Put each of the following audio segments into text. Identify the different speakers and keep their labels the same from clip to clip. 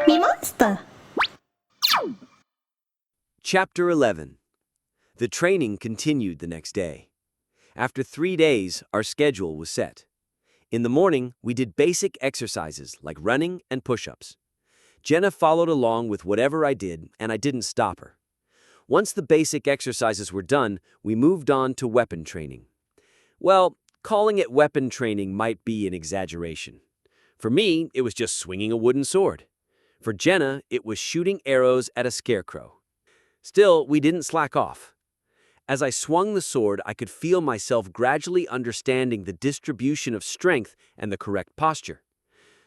Speaker 1: MeMonster.
Speaker 2: Chapter 11. The training continued the next day. After 3 days, our schedule was set. In the morning, we did basic exercises like running and push-ups. Jenna followed along with whatever I did, and I didn't stop her. Once the basic exercises were done, we moved on to weapon training. Well, calling it weapon training might be an exaggeration. For me, it was just swinging a wooden sword. For Jenna, it was shooting arrows at a scarecrow. Still, we didn't slack off. As I swung the sword, I could feel myself gradually understanding the distribution of strength and the correct posture.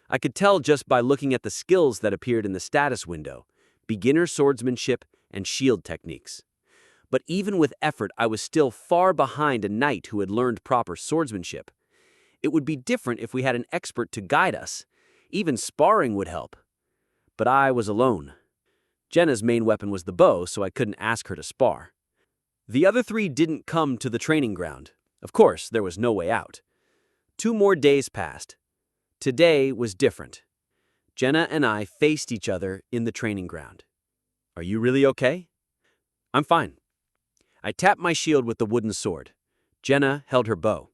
Speaker 2: I could tell just by looking at the skills that appeared in the status window: beginner swordsmanship and shield techniques. But even with effort, I was still far behind a knight who had learned proper swordsmanship. It would be different if we had an expert to guide us. Even sparring would help. But I was alone. Jenna's main weapon was the bow, so I couldn't ask her to spar. The other 3 didn't come to the training ground. Of course, there was no way out. 2 more days passed. Today was different. Jenna and I faced each other in the training ground. "Are you really okay?" "I'm fine." I tapped my shield with the wooden sword. Jenna held her bow.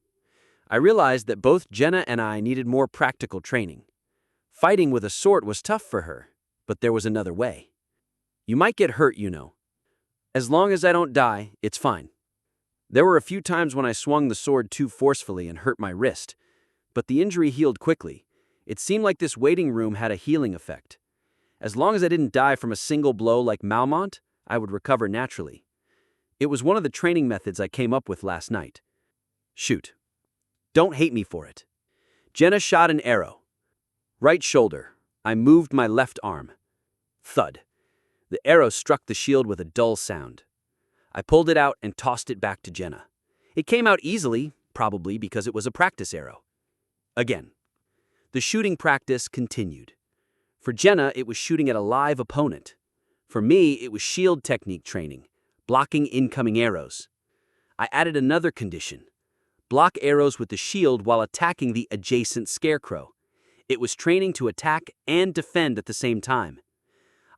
Speaker 2: I realized that both Jenna and I needed more practical training. Fighting with a sword was tough for her, but there was another way. "You might get hurt, you know. As long as I don't die, it's fine." There were a few times when I swung the sword too forcefully and hurt my wrist, but the injury healed quickly. It seemed like this waiting room had a healing effect. As long as I didn't die from a single blow like Malmont, I would recover naturally. It was one of the training methods I came up with last night. Shoot. Don't hate me for it. Jenna shot an arrow. Right shoulder. I moved my left arm. Thud. The arrow struck the shield with a dull sound. I pulled it out and tossed it back to Jenna. It came out easily, probably because it was a practice arrow. Again. The shooting practice continued. For Jenna, it was shooting at a live opponent. For me, it was shield technique training, blocking incoming arrows. I added another condition: block arrows with the shield while attacking the adjacent scarecrow. It was training to attack and defend at the same time.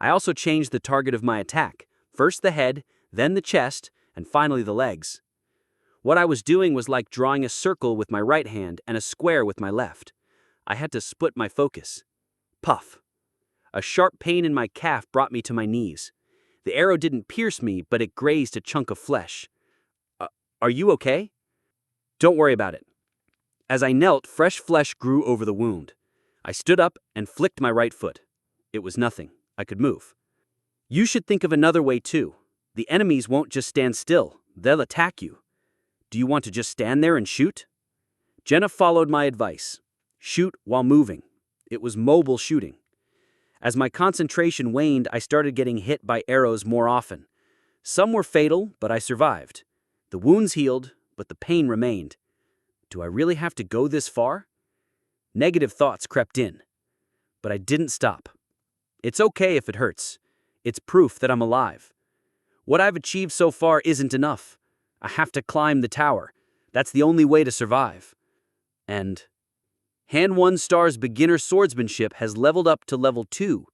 Speaker 2: I also changed the target of my attack, first the head, then the chest, and finally the legs. What I was doing was like drawing a circle with my right hand and a square with my left. I had to split my focus. Puff. A sharp pain in my calf brought me to my knees. The arrow didn't pierce me, but it grazed a chunk of flesh. Are you okay?" "Don't worry about it." As I knelt, fresh flesh grew over the wound. I stood up and flicked my right foot. It was nothing. I could move. "You should think of another way too. The enemies won't just stand still. They'll attack you. Do you want to just stand there and shoot?" Jenna followed my advice. Shoot while moving. It was mobile shooting. As my concentration waned, I started getting hit by arrows more often. Some were fatal, but I survived. The wounds healed, but the pain remained. Do I really have to go this far? Negative thoughts crept in. But I didn't stop. It's okay if it hurts. It's proof that I'm alive. What I've achieved so far isn't enough. I have to climb the tower. That's the only way to survive. And Han 1 Star's beginner swordsmanship has leveled up to level 2.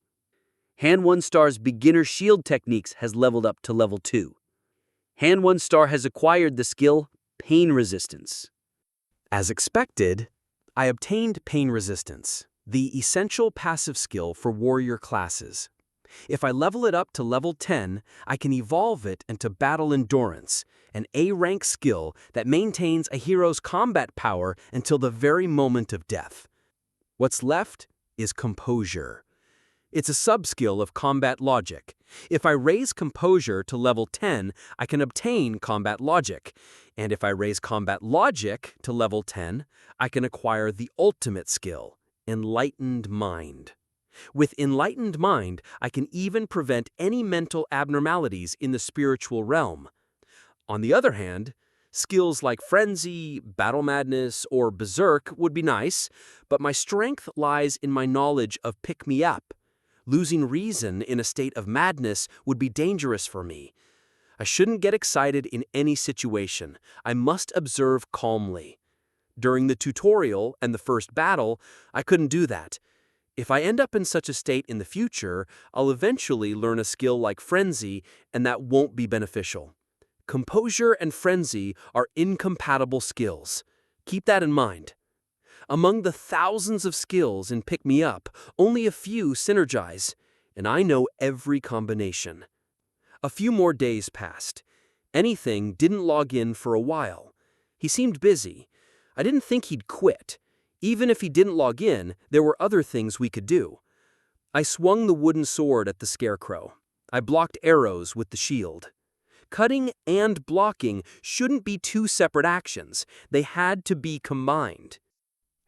Speaker 2: Han 1 Star's beginner shield techniques has leveled up to level 2. Han 1 Star has acquired the skill Pain Resistance.
Speaker 3: As expected, I obtained Pain Resistance, the essential passive skill for warrior classes. If I level it up to level 10, I can evolve it into Battle Endurance, an A-rank skill that maintains a hero's combat power until the very moment of death. What's left is Composure. It's a sub-skill of Combat Logic. If I raise Composure to level 10, I can obtain Combat Logic. And if I raise Combat Logic to level 10, I can acquire the ultimate skill, Enlightened Mind. With Enlightened Mind, I can even prevent any mental abnormalities in the spiritual realm. On the other hand, skills like Frenzy, Battle Madness, or Berserk would be nice, but my strength lies in my knowledge of pick-me-up. Losing reason in a state of madness would be dangerous for me. I shouldn't get excited in any situation. I must observe calmly. During the tutorial and the first battle, I couldn't do that. If I end up in such a state in the future, I'll eventually learn a skill like frenzy, and that won't be beneficial. Composure and frenzy are incompatible skills. Keep that in mind. Among the thousands of skills in Pick Me Up, only a few synergize, and I know every combination. A few more days passed. Anything didn't log in for a while. He seemed busy. I didn't think he'd quit. Even if he didn't log in, there were other things we could do. I swung the wooden sword at the scarecrow. I blocked arrows with the shield. Cutting and blocking shouldn't be two separate actions. They had to be combined.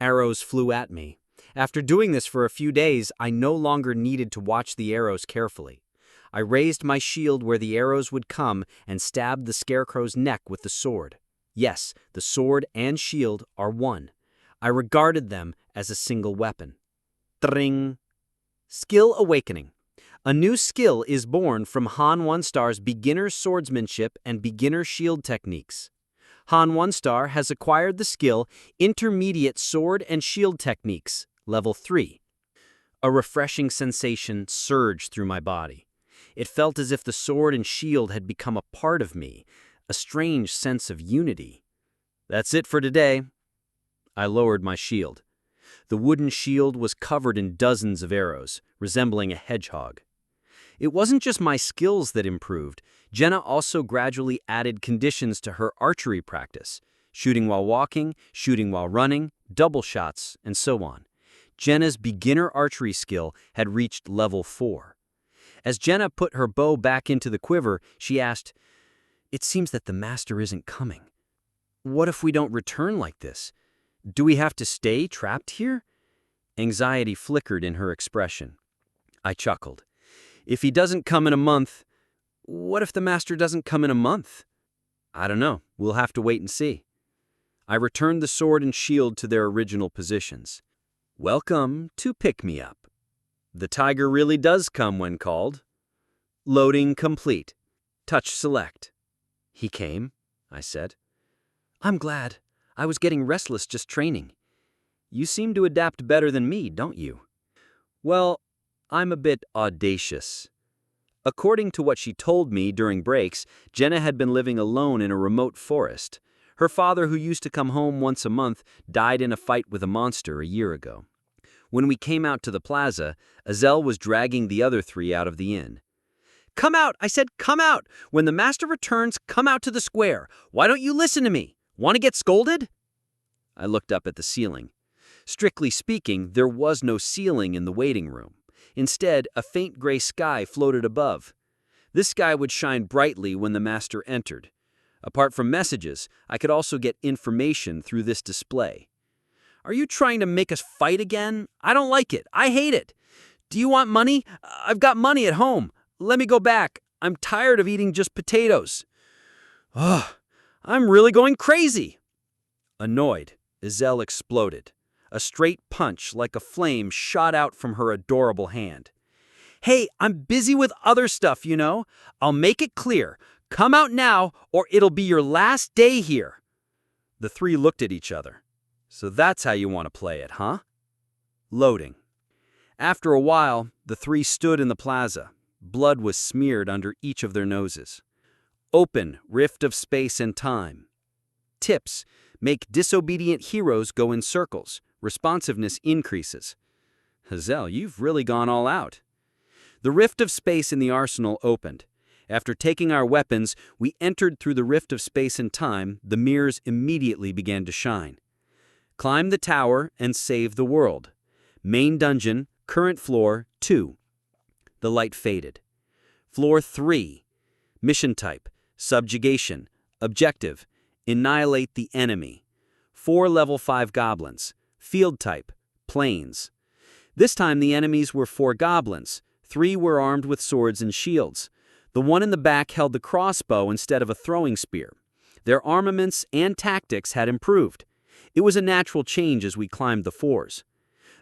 Speaker 3: Arrows flew at me. After doing this for a few days, I no longer needed to watch the arrows carefully. I raised my shield where the arrows would come and stabbed the scarecrow's neck with the sword. Yes, the sword and shield are one. I regarded them as a single weapon. Tring! Skill Awakening. A new skill is born from Han 1 Star's beginner swordsmanship and beginner shield techniques. Han 1 Star has acquired the skill Intermediate Sword and Shield Techniques, Level 3. A refreshing sensation surged through my body. It felt as if the sword and shield had become a part of me, a strange sense of unity. That's it for today. I lowered my shield. The wooden shield was covered in dozens of arrows, resembling a hedgehog. It wasn't just my skills that improved. Jenna also gradually added conditions to her archery practice: shooting while walking, shooting while running, double shots, and so on. Jenna's beginner archery skill had reached level 4. As Jenna put her bow back into the quiver, she asked, "It seems that the master isn't coming. What if we don't return like this? Do we have to stay trapped here?" Anxiety flickered in her expression. I chuckled. If he doesn't come in a month, what if the master doesn't come in a month? I don't know. We'll have to wait and see. I returned the sword and shield to their original positions. Welcome to Pick Me Up. The tiger really does come when called. Loading complete. Touch select. He came, I said. I'm glad. I was getting restless just training. You seem to adapt better than me, don't you? Well, I'm a bit audacious. According to what she told me during breaks, Jenna had been living alone in a remote forest. Her father, who used to come home once a month, died in a fight with a monster a year ago. When we came out to the plaza, Azel was dragging the other 3 out of the inn. Come out! I said, come out! When the master returns, come out to the square. Why don't you listen to me? Want to get scolded? I looked up at the ceiling. Strictly speaking, there was no ceiling in the waiting room. Instead, a faint gray sky floated above. This sky would shine brightly when the master entered. Apart from messages, I could also get information through this display. Are you trying to make us fight again? I don't like it. I hate it. Do you want money? I've got money at home. Let me go back. I'm tired of eating just potatoes. Ugh, I'm really going crazy. Annoyed, Azel exploded. A straight punch like a flame shot out from her adorable hand. Hey, I'm busy with other stuff, you know. I'll make it clear. Come out now, or it'll be your last day here. The 3 looked at each other. So that's how you want to play it, huh? Loading. After a while, the 3 stood in the plaza. Blood was smeared under each of their noses. Open rift of space and time. Tips: make disobedient heroes go in circles. Responsiveness increases. Hazel, you've really gone all out. The rift of space in the arsenal opened. After taking our weapons, we entered through the rift of space and time. The mirrors immediately began to shine. Climb the tower and save the world. Main dungeon, current floor 2. The light faded. Floor 3. Mission type: subjugation. Objective: annihilate the enemy. 4 level 5 goblins. Field type: plains. This time the enemies were 4 goblins. 3 were armed with swords and shields. The one in the back held the crossbow instead of a throwing spear. Their armaments and tactics had improved. It was a natural change as we climbed the floors.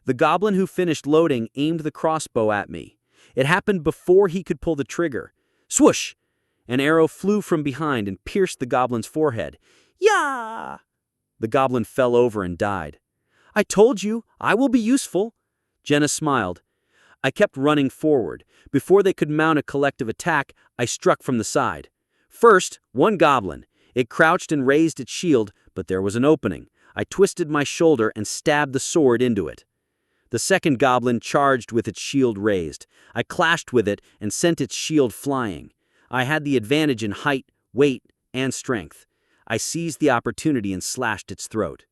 Speaker 3: The goblin who finished loading aimed the crossbow at me. It happened before he could pull the trigger. Swoosh! An arrow flew from behind and pierced the goblin's forehead. Yah! The goblin fell over and died. I told you, I will be useful. Jenna smiled. I kept running forward. Before they could mount a collective attack, I struck from the side. First, one goblin. It crouched and raised its shield, but there was an opening. I twisted my shoulder and stabbed the sword into it. The second goblin charged with its shield raised. I clashed with it and sent its shield flying. I had the advantage in height, weight, and strength. I seized the opportunity and slashed its throat.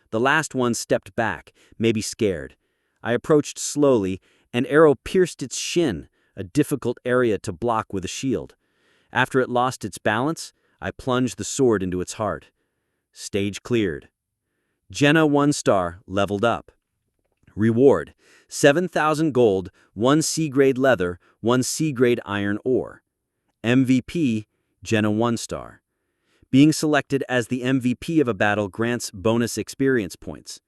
Speaker 3: The last one stepped back, maybe scared. I approached slowly. An arrow pierced its shin, a difficult area to block with a shield. After it lost its balance, I plunged the sword into its heart. Stage cleared. Jenna 1 star, leveled up. Reward: 7,000 gold, 1 C-grade leather, 1 C-grade iron ore. MVP: Jenna 1 star. Being selected as the MVP of a battle grants bonus experience points.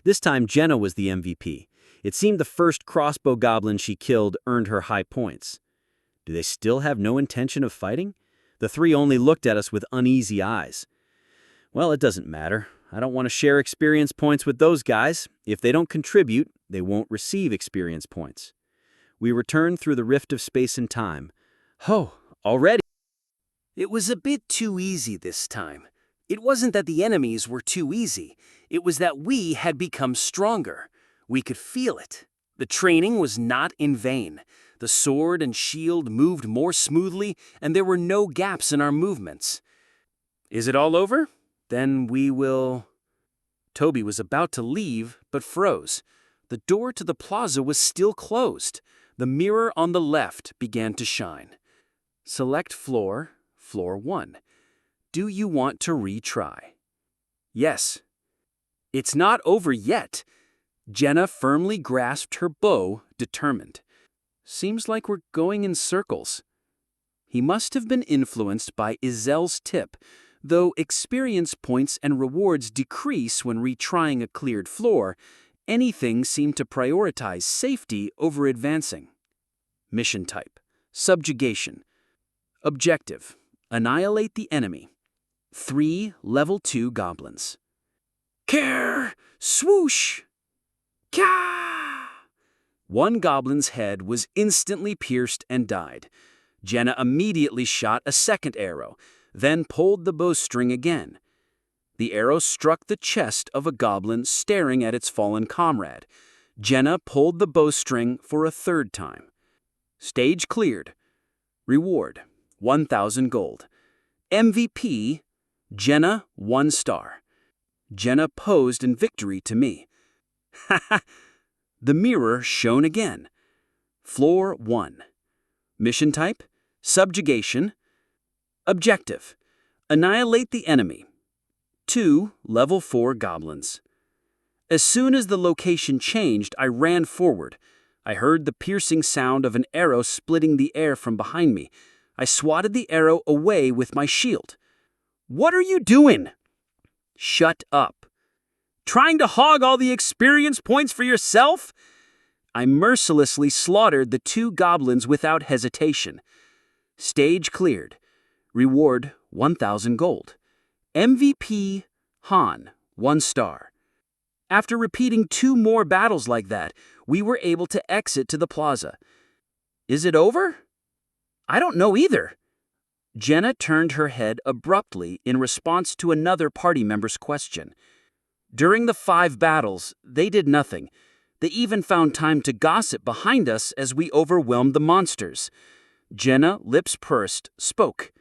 Speaker 3: This time Jenna was the MVP. It seemed the first crossbow goblin she killed earned her high points. Do they still have no intention of fighting? The three only looked at us with uneasy eyes. Well, it doesn't matter. I don't want to share experience points with those guys. If they don't contribute, they won't receive experience points. We returned through the rift of space and time. Oh, already?
Speaker 1: It was a bit too easy this time. It wasn't that the enemies were too easy. It was that we had become stronger. We could feel it. The training was not in vain. The sword and shield moved more smoothly, and there were no gaps in our movements. Is it all over? Then we will... Toby was about to leave, but froze. The door to the plaza was still closed. The mirror on the left began to shine. Select floor, floor 1. Do you want to retry? Yes. It's not over yet. Jenna firmly grasped her bow, determined. Seems like we're going in circles. He must have been influenced by Izel's tip, though experience points and rewards decrease when retrying a cleared floor. Anything seemed to prioritize safety over advancing. Mission type: subjugation. Objective: annihilate the enemy. 3 level 2 goblins. Care! Swoosh! Ka! One goblin's head was instantly pierced and died. Jenna immediately shot a second arrow, then pulled the bowstring again. The arrow struck the chest of a goblin staring at its fallen comrade. Jenna pulled the bowstring for a third time. Stage cleared. Reward: 1,000 gold. MVP: Jenna 1 star. Jenna posed in victory to me. Haha! The mirror shone again. Floor 1. Mission type: subjugation. Objective: annihilate the enemy. 2 level 4 goblins. As soon as the location changed, I ran forward. I heard the piercing sound of an arrow splitting the air from behind me. I swatted the arrow away with my shield. What are you doing? Shut up. Trying to hog all the experience points for yourself? I mercilessly slaughtered the 2 goblins without hesitation. Stage cleared. Reward: 1,000 gold. MVP: Han 1 star. After repeating 2 more battles like that, we were able to exit to the plaza. Is it over? I don't know either. Jenna turned her head abruptly in response to another party member's question. During the 5 battles, they did nothing. They even found time to gossip behind us as we overwhelmed the monsters. Jenna, lips pursed, spoke.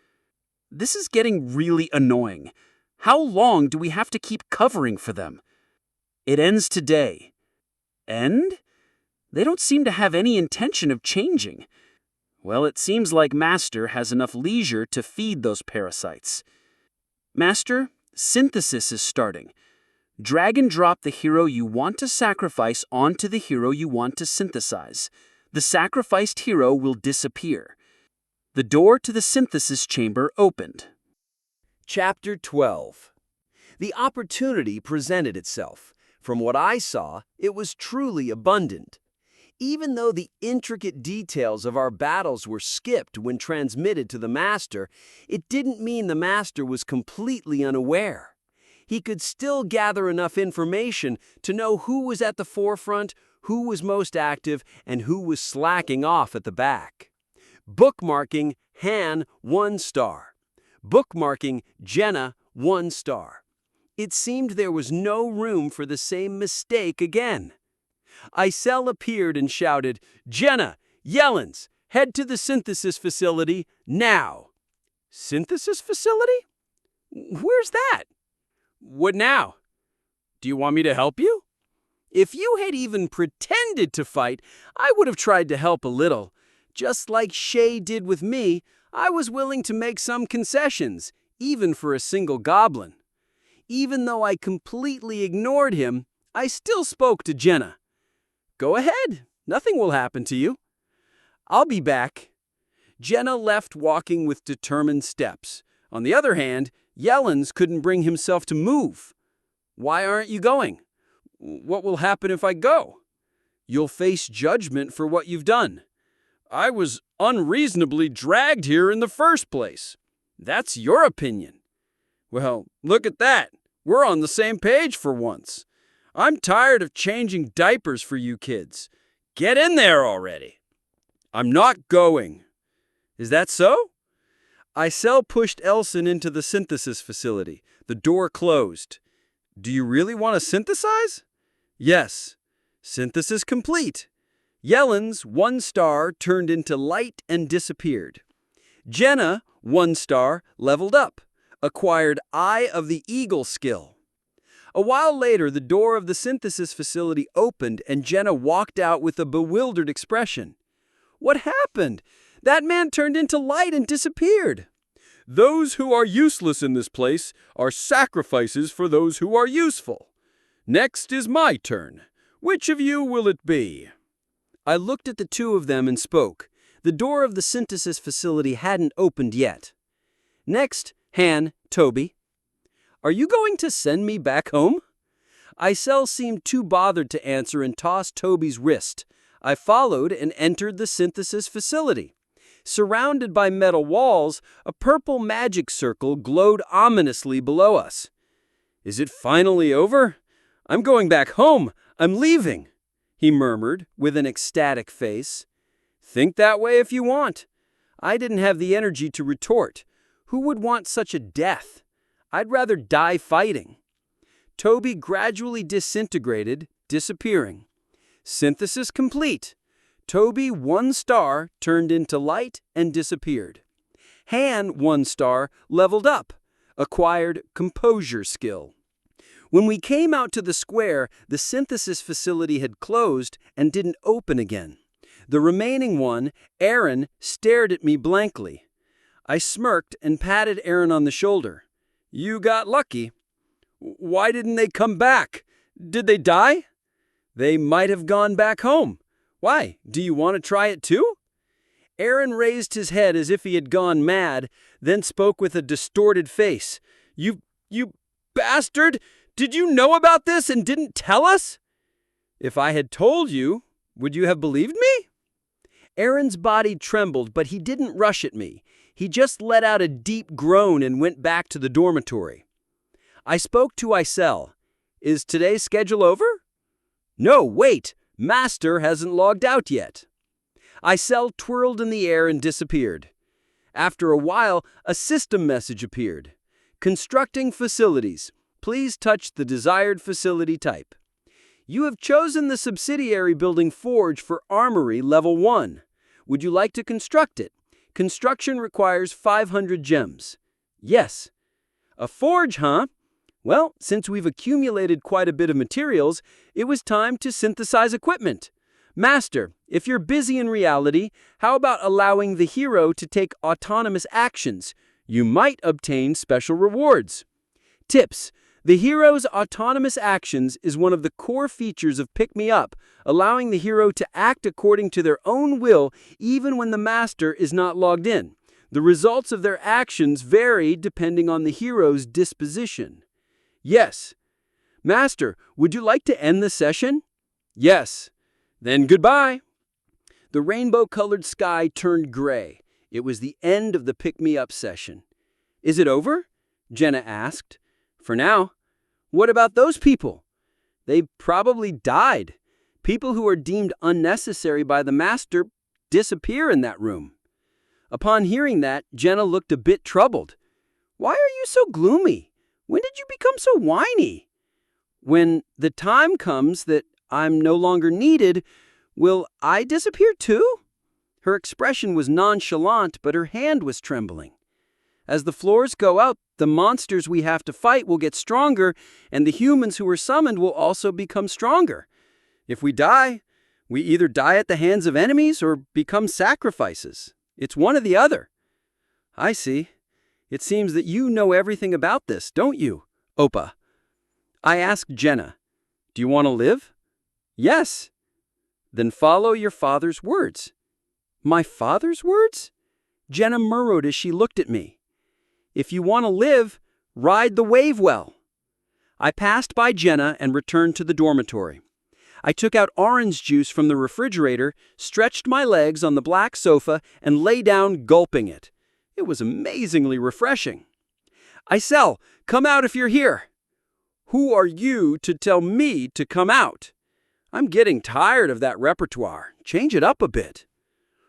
Speaker 1: This is getting really annoying. How long do we have to keep covering for them? It ends today. End? They don't seem to have any intention of changing. Well, it seems like Master has enough leisure to feed those parasites. Master, synthesis is starting. Drag and drop the hero you want to sacrifice onto the hero you want to synthesize. The sacrificed hero will disappear. The door to the synthesis chamber opened.
Speaker 2: Chapter 12. The opportunity presented itself. From what I saw, it was truly abundant. Even though the intricate details of our battles were skipped when transmitted to the Master, it didn't mean the Master was completely unaware. He could still gather enough information to know who was at the forefront, who was most active and who was slacking off at the back. Bookmarking Han 1 star. Bookmarking Jenna 1 star. It seemed there was no room for the same mistake again. Isel appeared and shouted, "Jenna, Yellens, head to the synthesis facility now." Synthesis facility? Where's that? What now? Do you want me to help you? If you had even pretended to fight, I would have tried to help a little. Just like Shay did with me, I was willing to make some concessions, even for a single goblin. Even though I completely ignored him, I still spoke to Jenna. "Go ahead, nothing will happen to you. I'll be back." Jenna left walking with determined steps. On the other hand, Yellens couldn't bring himself to move. "Why aren't you going?" "What will happen if I go?" "You'll face judgment for what you've done." "I was unreasonably dragged here in the first place." "That's your opinion." "Well, look at that. We're on the same page for once. I'm tired of changing diapers for you kids. Get in there already." "I'm not going." "Is that so?" Isel pushed Elson into the synthesis facility. The door closed. "Do you really want to synthesize?" "Yes." "Synthesis complete." Yellens 1 star turned into light and disappeared. Jenna 1 star leveled up, acquired Eye of the Eagle skill. A while later, the door of the synthesis facility opened and Jenna walked out with a bewildered expression. "What happened? That man turned into light and disappeared." "Those who are useless in this place are sacrifices for those who are useful. Next is my turn. Which of you will it be?" I looked at the two of them and spoke. The door of the synthesis facility hadn't opened yet. "Next, Han, Toby." "Are you going to send me back home?" Isel seemed too bothered to answer and tossed Toby's wrist. I followed and entered the synthesis facility. Surrounded by metal walls, a purple magic circle glowed ominously below us. "Is it finally over? I'm going back home. I'm leaving," he murmured with an ecstatic face. "Think that way if you want." I didn't have the energy to retort. Who would want such a death? I'd rather die fighting. Toby gradually disintegrated, disappearing. Synthesis complete. Toby 1 star turned into light and disappeared. Han 1 star leveled up, acquired composure skill. When we came out to the square, the synthesis facility had closed and didn't open again. The remaining one, Aaron, stared at me blankly. I smirked and patted Aaron on the shoulder. "You got lucky." "Why didn't they come back? Did they die?" "They might have gone back home. Why, do you want to try it too?" Aaron raised his head as if he had gone mad, then spoke with a distorted face. You bastard! Did you know about this and didn't tell us?" "If I had told you, would you have believed me?" Aaron's body trembled, but he didn't rush at me. He just let out a deep groan and went back to the dormitory. I spoke to Isel. "Is today's schedule over?" "No, wait! Master hasn't logged out yet." Isel twirled in the air and disappeared. After a while, a system message appeared. "Constructing facilities. Please touch the desired facility type. You have chosen the subsidiary building Forge for Armory Level 1. Would you like to construct it? Construction requires 500 gems." "Yes." "A forge, huh? Well, since we've accumulated quite a bit of materials, it was time to synthesize equipment. Master, if you're busy in reality, how about allowing the hero to take autonomous actions? You might obtain special rewards." Tips. The hero's autonomous actions is one of the core features of Pick Me Up, allowing the hero to act according to their own will even when the master is not logged in. The results of their actions vary depending on the hero's disposition. "Yes." "Master, would you like to end the session?" "Yes." "Then goodbye." The rainbow-colored sky turned gray. It was the end of the Pick Me Up session. "Is it over?" Jenna asked. "For now." "What about those people?" "They probably died."
Speaker 3: People who are deemed unnecessary by the master disappear in that room. Upon hearing that, Jenna looked a bit troubled. Why are you so gloomy? When did you become so whiny? When the time comes that I'm no longer needed, will I disappear too? Her expression was nonchalant, but her hand was trembling. As the floors go out, the monsters we have to fight will get stronger, and the humans who were summoned will also become stronger. If we die, we either die at the hands of enemies or become sacrifices. It's one or the other. I see. It seems that you know everything about this, don't you, Oppa? I asked Jenna, do you want to live? Yes. Then follow your father's words. My father's words? Jenna murmured as she looked at me. If you want to live, ride the wave well. I passed by Jenna and returned to the dormitory. I took out orange juice from the refrigerator, stretched my legs on the black sofa, and lay down gulping it. It was amazingly refreshing. Isel, come out if you're here. Who are you to tell me to come out? I'm getting tired of that repertoire. Change it up a bit.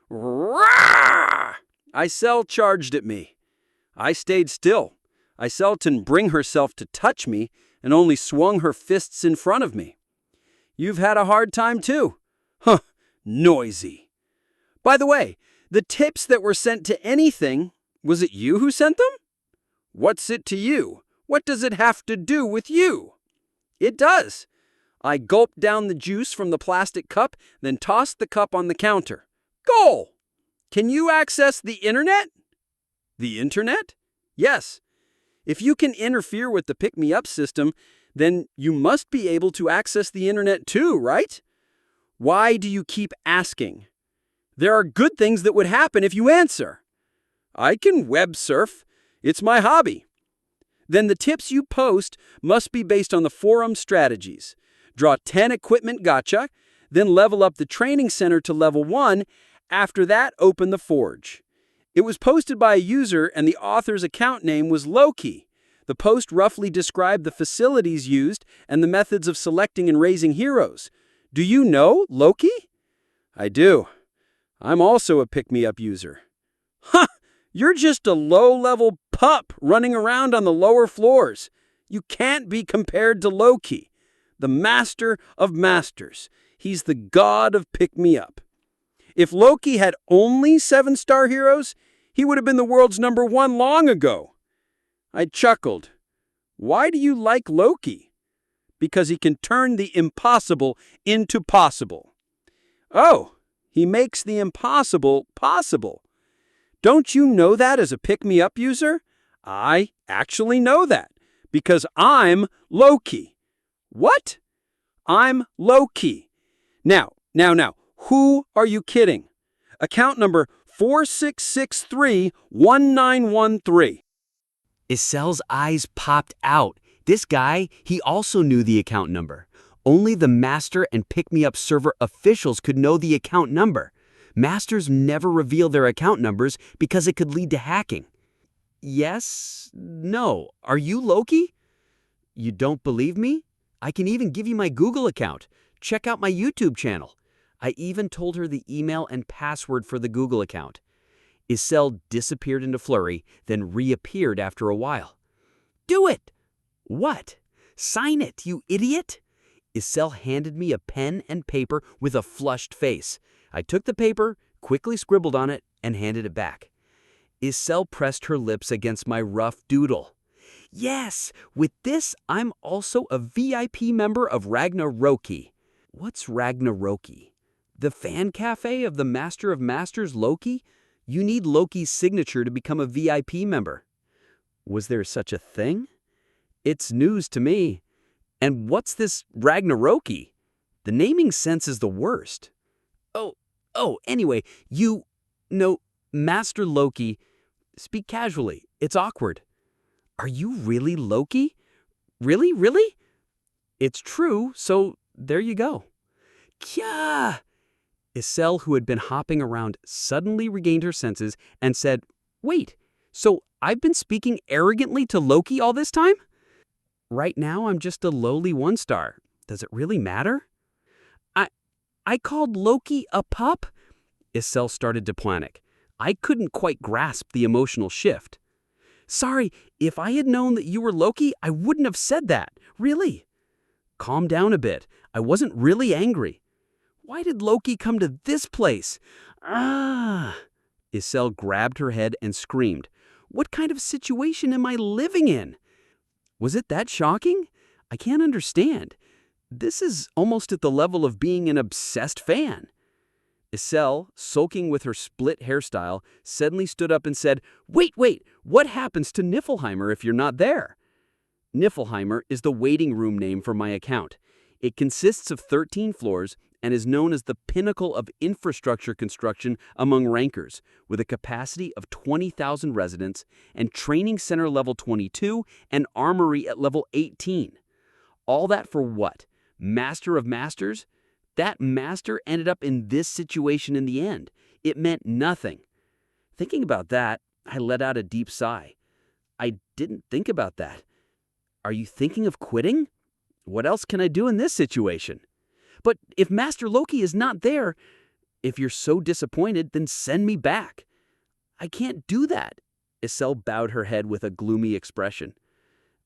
Speaker 3: Rah! Isel charged at me. I stayed still. Isel didn't bring herself to touch me and only swung her fists in front of me. You've had a hard time too. Huh, noisy. By the way, the tips that were sent to anything, was it you who sent them? What's it to you? What does it have to do with you? It does. I gulped down the juice from the plastic cup, then tossed the cup on the counter. Goal! Can you access the internet? The internet? Yes. If you can interfere with the pick-me-up system, then you must be able to access the internet too, right? Why do you keep asking? There are good things that would happen if you answer. I can web surf. It's my hobby. Then the tips you post must be based on the forum strategies. Draw 10 equipment gacha, then level up the training center to level 1. After that, open the forge. It was posted by a user and the author's account name was Loki. The post roughly described the facilities used and the methods of selecting and raising heroes. Do you know Loki? I do. I'm also a pick-me-up user. Huh! You're just a low-level pup running around on the lower floors. You can't be compared to Loki, the master of masters. He's the god of pick-me-up. If Loki had only 7-star heroes, he would have been the world's #1 long ago. I chuckled. Why do you like Loki? Because he can turn the impossible into possible. Oh, he makes the impossible possible. Don't you know that as a pick-me-up user? I actually know that because I'm Loki. What? I'm Loki. Now, who are you kidding? Account number 46631913.
Speaker 2: Isel's eyes popped out. This guy, he also knew the account number. Only the master and pick-me-up server officials could know the account number. Masters never reveal their account numbers because it could lead to hacking. Yes? No. Are you Loki? You don't believe me? I can even give you my Google account. Check out my YouTube channel. I even told her the email and password for the Google account. Isel disappeared into flurry, then reappeared after a while. Do it! What? Sign it, you idiot! Isel handed me a pen and paper with a flushed face. I took the paper, quickly scribbled on it, and handed it back. Isel pressed her lips against my rough doodle. Yes, with this, I'm also a VIP member of Ragnaroki. What's Ragnaroki? The fan cafe of the Master of Masters, Loki? You need Loki's signature to become a VIP member. Was there such a thing? It's news to me. And what's this Ragnaroki? The naming sense is the worst. Anyway, Master Loki, speak casually. It's awkward. Are you really Loki? Really? It's true, so there you go. Kya! Isel, who had been hopping around, suddenly regained her senses and said, Wait, so I've been speaking arrogantly to Loki all this time? Right now, I'm just a lowly 1-star. Does it really matter?
Speaker 3: I called Loki a pup? Isel started to panic. I couldn't quite grasp the emotional shift. Sorry, if I had known that you were Loki, I wouldn't have said that. Really. Calm down a bit. I wasn't really angry. Why did Loki come to this place? Ah! Isel grabbed her head and screamed. What kind of situation am I living in? Was it that shocking? I can't understand. This is almost at the level of being an obsessed fan. Isel, sulking with her split hairstyle, suddenly stood up and said, Wait, what happens to Niflheimer if you're not there? Niflheimer is the waiting room name for my account. It consists of 13 floors and is known as the pinnacle of infrastructure construction among rankers, with a capacity of 20,000 residents and training center level 22 and armory at level 18. All that for what? Master of Masters? That master ended up in this situation in the end. It meant nothing. Thinking about that, I let out a deep sigh. I didn't think about that. Are you thinking of quitting? What else can I do in this situation? But if Master Loki is not there, if you're so disappointed, then send me back. I can't do that. Isel bowed her head with a gloomy expression.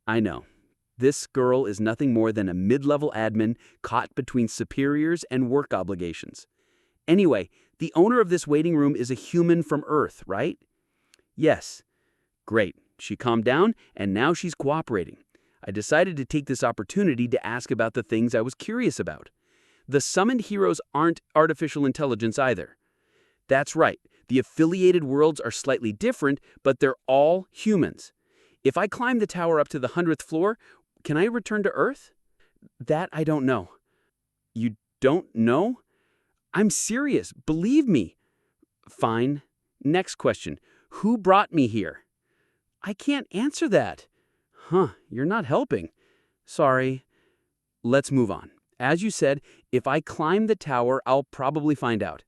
Speaker 3: I know. This girl is nothing more than a mid-level admin caught between superiors and work obligations. Anyway, the owner of this waiting room is a human from Earth, right? Yes. Great. She calmed down, and now she's cooperating. I decided to take this opportunity to ask about the things I was curious about. The summoned heroes aren't artificial intelligence either. That's right. The affiliated worlds are slightly different, but they're all humans. If I climb the tower up to the 100th floor, can I return to Earth? That I don't know. You don't know? I'm serious. Believe me. Fine. Next question. Who brought me here? I can't answer that. You're not helping. Sorry. Let's move on. As you said, if I climb the tower, I'll probably find out.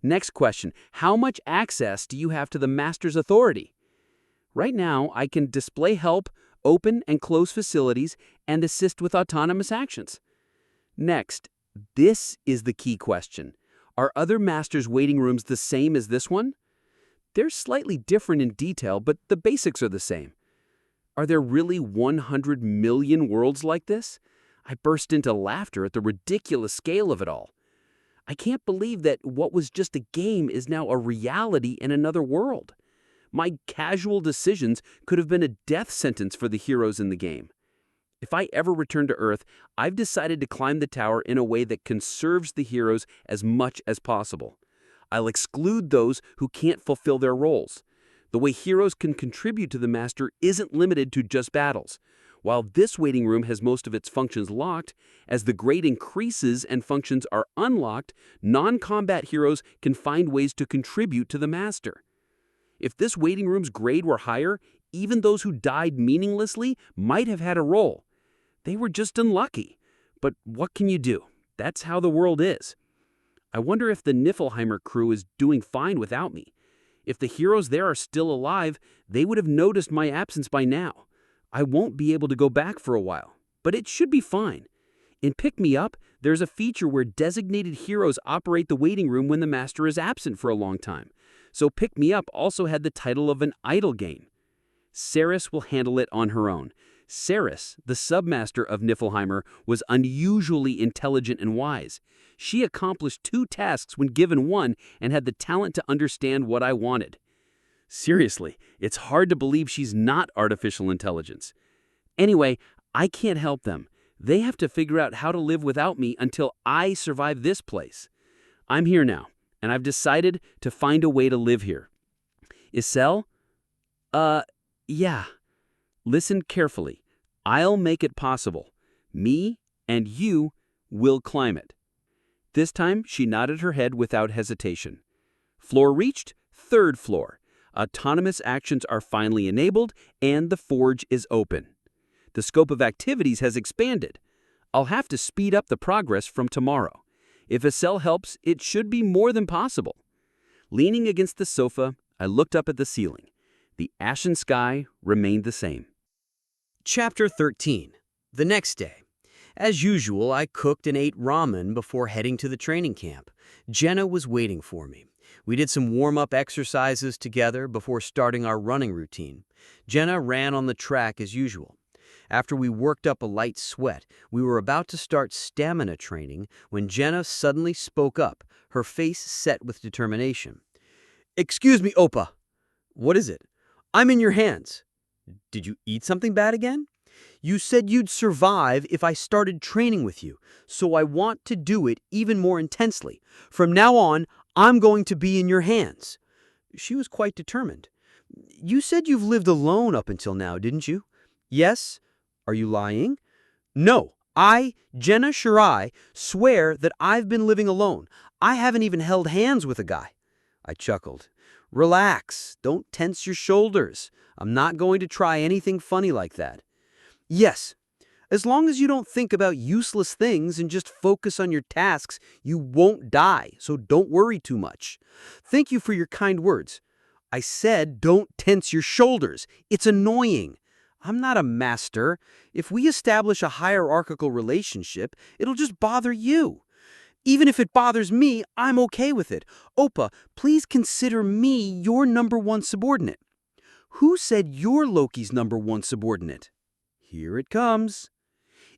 Speaker 3: Next question. How much access do you have to the Master's authority? Right now, I can display help, open and close facilities, and assist with autonomous actions. Next, this is the key question. Are other Masters' waiting rooms the same as this one? They're slightly different in detail, but the basics are the same. Are there really 100 million worlds like this? I burst into laughter at the ridiculous scale of it all. I can't believe that what was just a game is now a reality in another world. My casual decisions could have been a death sentence for the heroes in the game. If I ever return to Earth, I've decided to climb the tower in a way that conserves the heroes as much as possible. I'll exclude those who can't fulfill their roles. The way heroes can contribute to the Master isn't limited to just battles. While this waiting room has most of its functions locked, as the grade increases and functions are unlocked, non-combat heroes can find ways to contribute to the Master. If this waiting room's grade were higher, even those who died meaninglessly might have had a role. They were just unlucky. But what can you do? That's how the world is. I wonder if the Niflheimer crew is doing fine without me. If the heroes there are still alive, they would have noticed my absence by now. I won't be able to go back for a while, but it should be fine. In Pick Me Up, there's a feature where designated heroes operate the waiting room when the Master is absent for a long time. So Pick Me Up also had the title of an idle game. Ceres will handle it on her own. Ceres, the submaster of Niflheimer, was unusually intelligent and wise. She accomplished 2 tasks when given one and had the talent to understand what I wanted. Seriously, it's hard to believe she's not artificial intelligence. Anyway, I can't help them. They have to figure out how to live without me until I survive this place. I'm here now, and I've decided to find a way to live here. Isel? Yeah. Listen carefully. I'll make it possible. Me and you will climb it. This time, she nodded her head without hesitation. Floor reached, 3rd floor. Autonomous actions are finally enabled, and the forge is open. The scope of activities has expanded. I'll have to speed up the progress from tomorrow. If Isel helps, it should be more than possible. Leaning against the sofa, I looked up at the ceiling. The ashen sky remained the same.
Speaker 4: Chapter 13. The next day.
Speaker 3: As usual, I cooked and ate ramen before heading to the training camp. Jenna was waiting for me. We did some warm-up exercises together before starting our running routine. Jenna ran on the track as usual. After we worked up a light sweat, we were about to start stamina training when Jenna suddenly spoke up, her face set with determination. "Excuse me, Oppa." "What is it?" "I'm in your hands." "Did you eat something bad again?" "You said you'd survive if I started training with you, so I want to do it even more intensely. From now on, I'm going to be in your hands." She was quite determined. "You said you've lived alone up until now, didn't you?" "Yes." "Are you lying?" "No. Jenna Shirai, swear that I've been living alone. I haven't even held hands with a guy." I chuckled. "Relax. Don't tense your shoulders. I'm not going to try anything funny like that." "Yes. As long as you don't think about useless things and just focus on your tasks, you won't die, so don't worry too much. Thank you for your kind words." "I said don't tense your shoulders. It's annoying." "I'm not a master. If we establish a hierarchical relationship, it'll just bother you." "Even if it bothers me, I'm okay with it. Oppa, please consider me your #1 subordinate." "Who said you're Loki's #1 subordinate?" "Here it comes."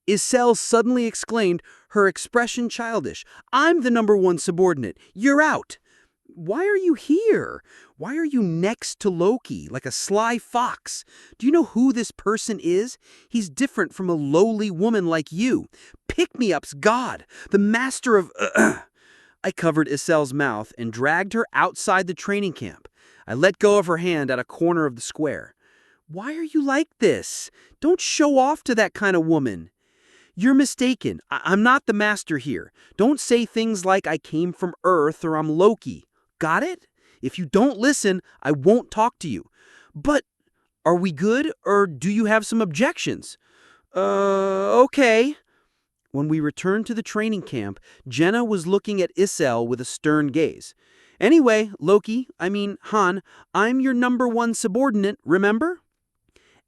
Speaker 3: Iselle suddenly exclaimed, her expression childish. "I'm the #1 subordinate. You're out." "Why are you here? Why are you next to Loki, like a sly fox? Do you know who this person is? He's different from a lowly woman like you. Pick-me-up's god, the master of..." I covered Iselle's mouth and dragged her outside the training camp. I let go of her hand at a corner of the square. "Why are you like this? Don't show off to that kind of woman." "You're mistaken. I'm not the master here. Don't say things like I came from Earth or I'm Loki. Got it? If you don't listen, I won't talk to you." "But are we good, or do you have some objections?" Okay." When we returned to the training camp, Jenna was looking at Iselle with a stern gaze. "Anyway, Loki, Han, I'm your #1 subordinate, remember?"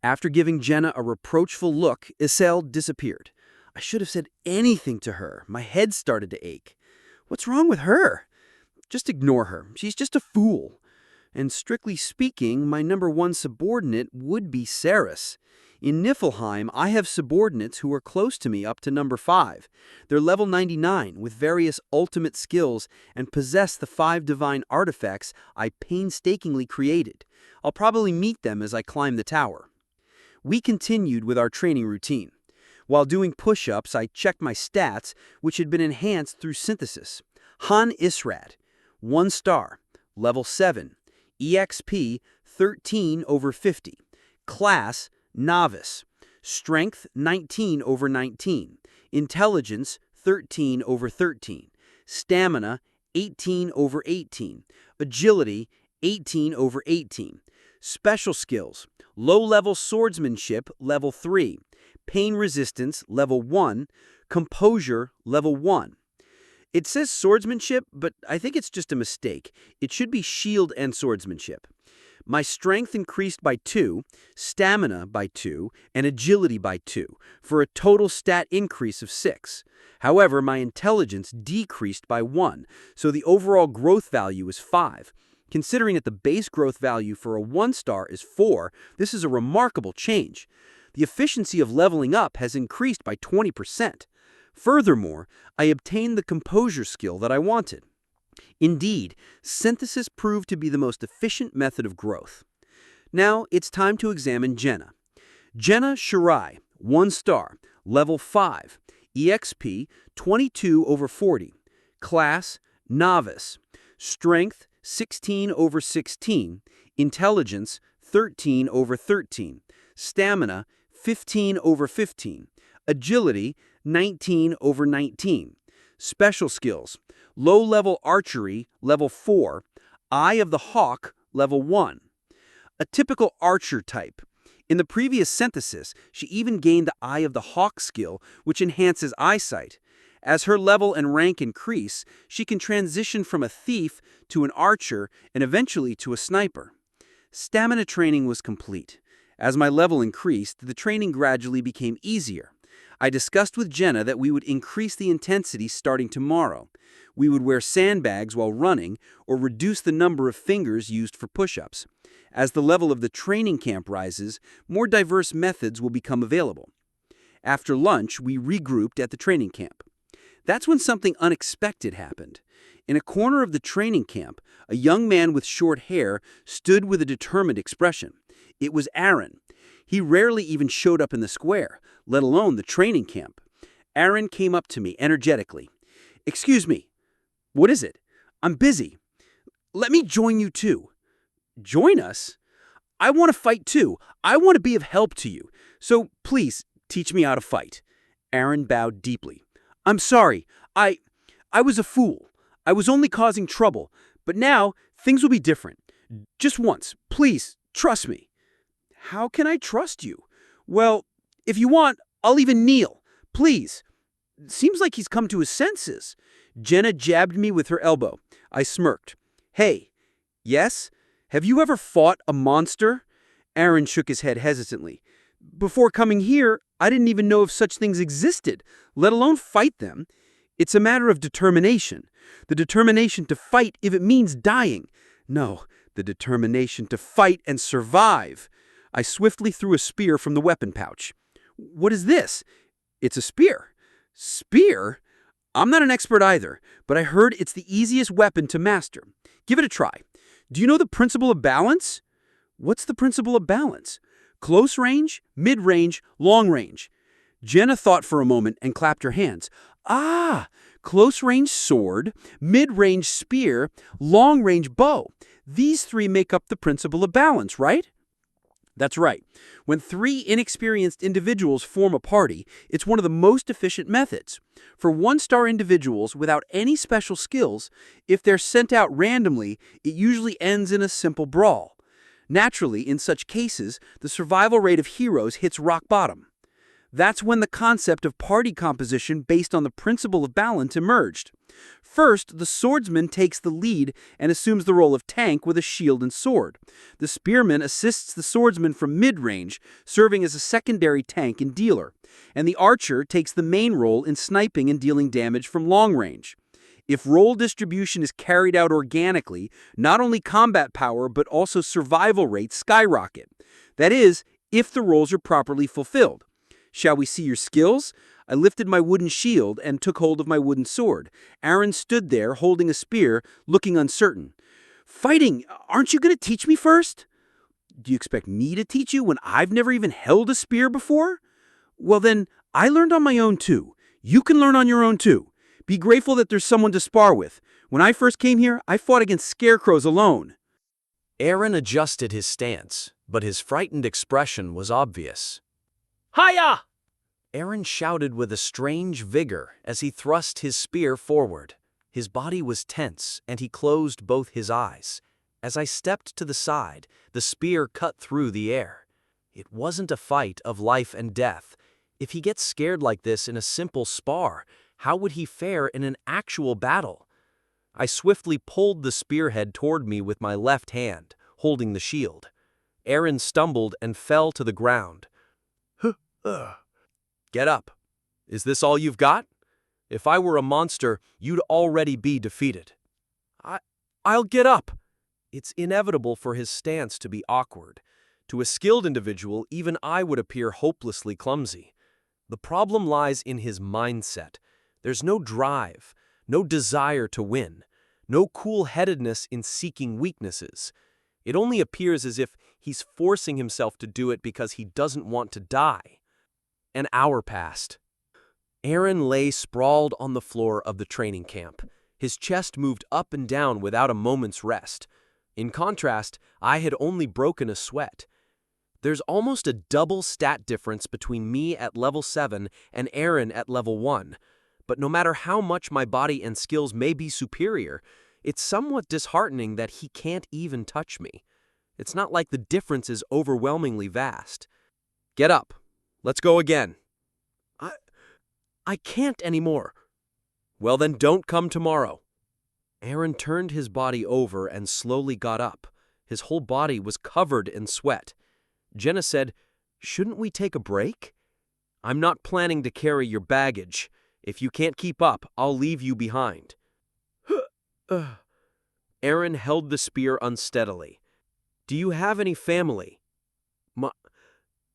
Speaker 3: After giving Jenna a reproachful look, Iselle disappeared. I should have said anything to her. My head started to ache. What's wrong with her? Just ignore her. She's just a fool. And strictly speaking, my #1 subordinate would be Ceres. In Niflheim, I have subordinates who are close to me up to #5. They're level 99 with various ultimate skills and possess the 5 divine artifacts I painstakingly created. I'll probably meet them as I climb the tower. We continued with our training routine. While doing push-ups, I checked my stats, which had been enhanced through synthesis. Han Israt, 1 star, level 7, EXP 13/50, class Novice, strength 19/19, intelligence 13/13, stamina 18/18, agility 18/18, special skills, low-level swordsmanship level 3, pain resistance level 1, composure level 1. It says swordsmanship, but I think it's just a mistake. It should be shield and swordsmanship. My strength increased by 2, stamina by 2, and agility by 2, for a total stat increase of 6. However, my intelligence decreased by 1, so the overall growth value is 5. Considering that the base growth value for a 1-star is 4, this is a remarkable change. The efficiency of leveling up has increased by 20%. Furthermore, I obtained the composure skill that I wanted. Indeed, synthesis proved to be the most efficient method of growth. Now, it's time to examine Jenna. Jenna Shirai, 1 star, level 5, EXP 22/40, class Novice, strength 16/16, intelligence 13/13, stamina 15/15, agility 19/19, special skills, low-level archery level 4, Eye of the Hawk level 1. A typical archer type. In the previous synthesis, she even gained the Eye of the Hawk skill, which enhances eyesight. As her level and rank increase, she can transition from a thief to an archer and eventually to a sniper. Stamina training was complete. As my level increased, the training gradually became easier. I discussed with Jenna that we would increase the intensity starting tomorrow. We would wear sandbags while running or reduce the number of fingers used for push-ups. As the level of the training camp rises, more diverse methods will become available. After lunch, we regrouped at the training camp. That's when something unexpected happened. In a corner of the training camp, a young man with short hair stood with a determined expression. It was Aaron. He rarely even showed up in the square, let alone the training camp. Aaron came up to me energetically. "Excuse me. What is it? I'm busy. Let me join you too." "Join us? I want to fight too. I want to be of help to you. So please teach me how to fight." Aaron bowed deeply. "I'm sorry. I was a fool. I was only causing trouble. But now things will be different. Just once. Please, trust me." "How can I trust you?" "Well, if you want, I'll even kneel. Please." Seems like he's come to his senses. Jenna jabbed me with her elbow. I smirked. "Hey, yes? Have you ever fought a monster?" Aaron shook his head hesitantly. "Before coming here, I didn't even know if such things existed, let alone fight them. It's a matter of determination. The determination to fight if it means dying. No, the determination to fight and survive." I swiftly threw a spear from the weapon pouch. "What is this?" "It's a spear." "Spear?" "I'm not an expert either, but I heard it's the easiest weapon to master. Give it a try. Do you know the principle of balance?" "What's the principle of balance?" "Close range, mid-range, long range." Jenna thought for a moment and clapped her hands. "Ah, close-range sword, mid-range spear, long-range bow. These three make up the principle of balance, right?" "That's right. When three inexperienced individuals form a party, it's one of the most efficient methods. For one-star individuals without any special skills, if they're sent out randomly, it usually ends in a simple brawl. Naturally, in such cases, the survival rate of heroes hits rock bottom. That's when the concept of party composition based on the principle of balance emerged. First, the swordsman takes the lead and assumes the role of tank with a shield and sword. The spearman assists the swordsman from mid-range, serving as a secondary tank and dealer. And the archer takes the main role in sniping and dealing damage from long range. If role distribution is carried out organically, not only combat power but also survival rates skyrocket. That is, if the roles are properly fulfilled. "Shall we see your skills?" I lifted my wooden shield and took hold of my wooden sword. Aaron stood there, holding a spear, looking uncertain. "Fighting, aren't you going to teach me first?" "Do you expect me to teach you when I've never even held a spear before?" "Well then, I learned on my own too. You can learn on your own too. Be grateful that there's someone to spar with. When I first came here, I fought against scarecrows alone."
Speaker 2: Aaron adjusted his stance, but his frightened expression was obvious.
Speaker 1: Hiya!
Speaker 2: Aaron shouted with a strange vigor as he thrust his spear forward. His body was tense, and he closed both his eyes. As I stepped to the side, the spear cut through the air. It wasn't a fight of life and death. If he gets scared like this in a simple spar, how would he fare in an actual battle? I swiftly pulled the spearhead toward me with my left hand, holding the shield. Aaron stumbled and fell to the ground. "Get up. Is this all you've got? If I were a monster, you'd already be defeated." I'll get up." It's inevitable for his stance to be awkward. To a skilled individual, even I would appear hopelessly clumsy. The problem lies in his mindset. There's no drive, no desire to win, no cool-headedness in seeking weaknesses. It only appears as if he's forcing himself to do it because he doesn't want to die. An hour passed. Aaron lay sprawled on the floor of the training camp. His chest moved up and down without a moment's rest. In contrast, I had only broken a sweat. There's almost a double stat difference between me at level 7 and Aaron at level 1. But no matter how much my body and skills may be superior, it's somewhat disheartening that he can't even touch me. It's not like the difference is overwhelmingly vast. "Get up. Let's go again." I can't anymore." "Well then, don't come tomorrow." Aaron turned his body over and slowly got up. His whole body was covered in sweat. Jenna said, "Shouldn't we take a break?"
Speaker 3: I'm not planning to carry your baggage. If you can't keep up, I'll leave you behind. Aaron held the spear unsteadily. Do you have any family?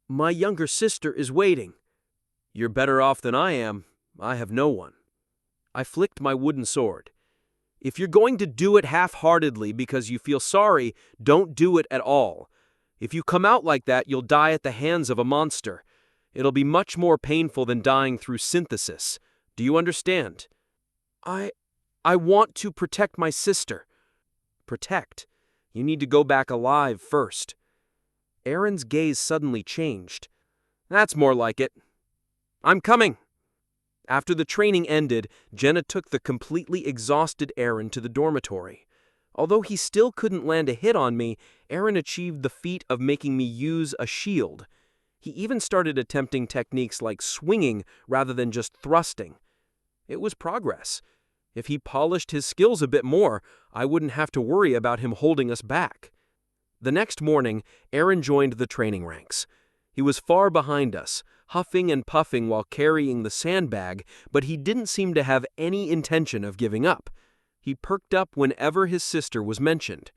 Speaker 3: My younger sister is waiting. You're better off than I am. I have no one. I flicked my wooden sword. If you're going to do it half-heartedly because you feel sorry, don't do it at all. If you come out like that, you'll die at the hands of a monster. It'll be much more painful than dying through synthesis. Do you understand? I want to protect my sister. Protect? You need to go back alive first. Aaron's gaze suddenly changed. That's more like it. I'm coming. After the training ended, Jenna took the completely exhausted Aaron to the dormitory. Although he still couldn't land a hit on me, Aaron achieved the feat of making me use a shield. He even started attempting techniques like swinging rather than just thrusting. It was progress. If he polished his skills a bit more, I wouldn't have to worry about him holding us back. The next morning, Aaron joined the training ranks. He was far behind us, huffing and puffing while carrying the sandbag, but he didn't seem to have any intention of giving up. He perked up whenever his sister was mentioned.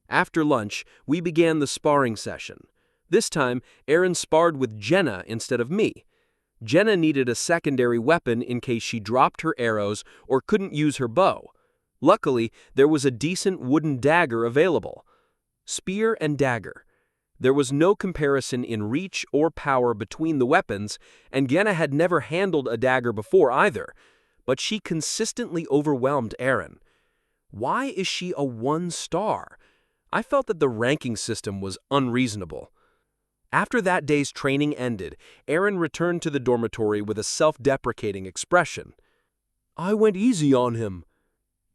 Speaker 3: After lunch, we began the sparring session. This time, Aaron sparred with Jenna instead of me. Jenna needed a secondary weapon in case she dropped her arrows or couldn't use her bow. Luckily, there was a decent wooden dagger available. Spear and dagger. There was no comparison in reach or power between the weapons, and Jenna had never handled a dagger before either, but she consistently overwhelmed Aaron. Why is she a 1-star? I felt that the ranking system was unreasonable. After that day's training ended, Aaron returned to the dormitory with a self-deprecating expression. I went easy on him.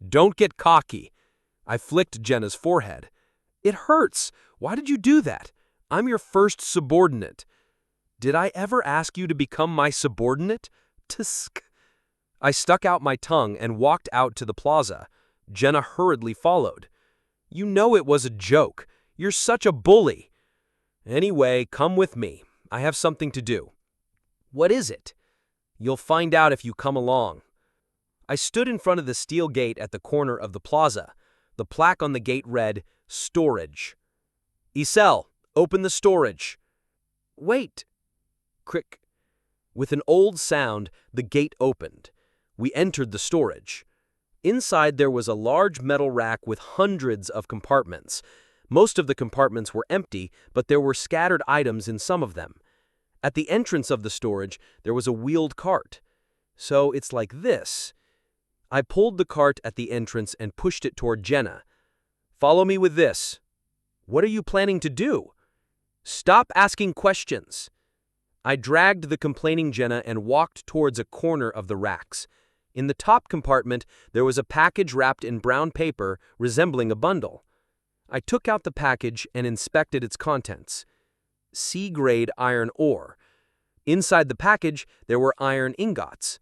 Speaker 3: Don't get cocky. I flicked Jenna's forehead. It hurts. Why did you do that? I'm your first subordinate. Did I ever ask you to become my subordinate? Tsk. I stuck out my tongue and walked out to the plaza. Jenna hurriedly followed. You know it was a joke. You're such a bully. Anyway, come with me. I have something to do. What is it? You'll find out if you come along. I stood in front of the steel gate at the corner of the plaza. The plaque on the gate read, Storage. Isel, open the storage. Wait. Crick. With an old sound, the gate opened. We entered the storage. Inside there was a large metal rack with hundreds of compartments. Most of the compartments were empty, but there were scattered items in some of them. At the entrance of the storage, there was a wheeled cart. So it's like this. I pulled the cart at the entrance and pushed it toward Jenna. Follow me with this. What are you planning to do? Stop asking questions. I dragged the complaining Jenna and walked towards a corner of the racks. In the top compartment, there was a package wrapped in brown paper resembling a bundle. I took out the package and inspected its contents. C-grade iron ore. Inside the package, there were iron ingots.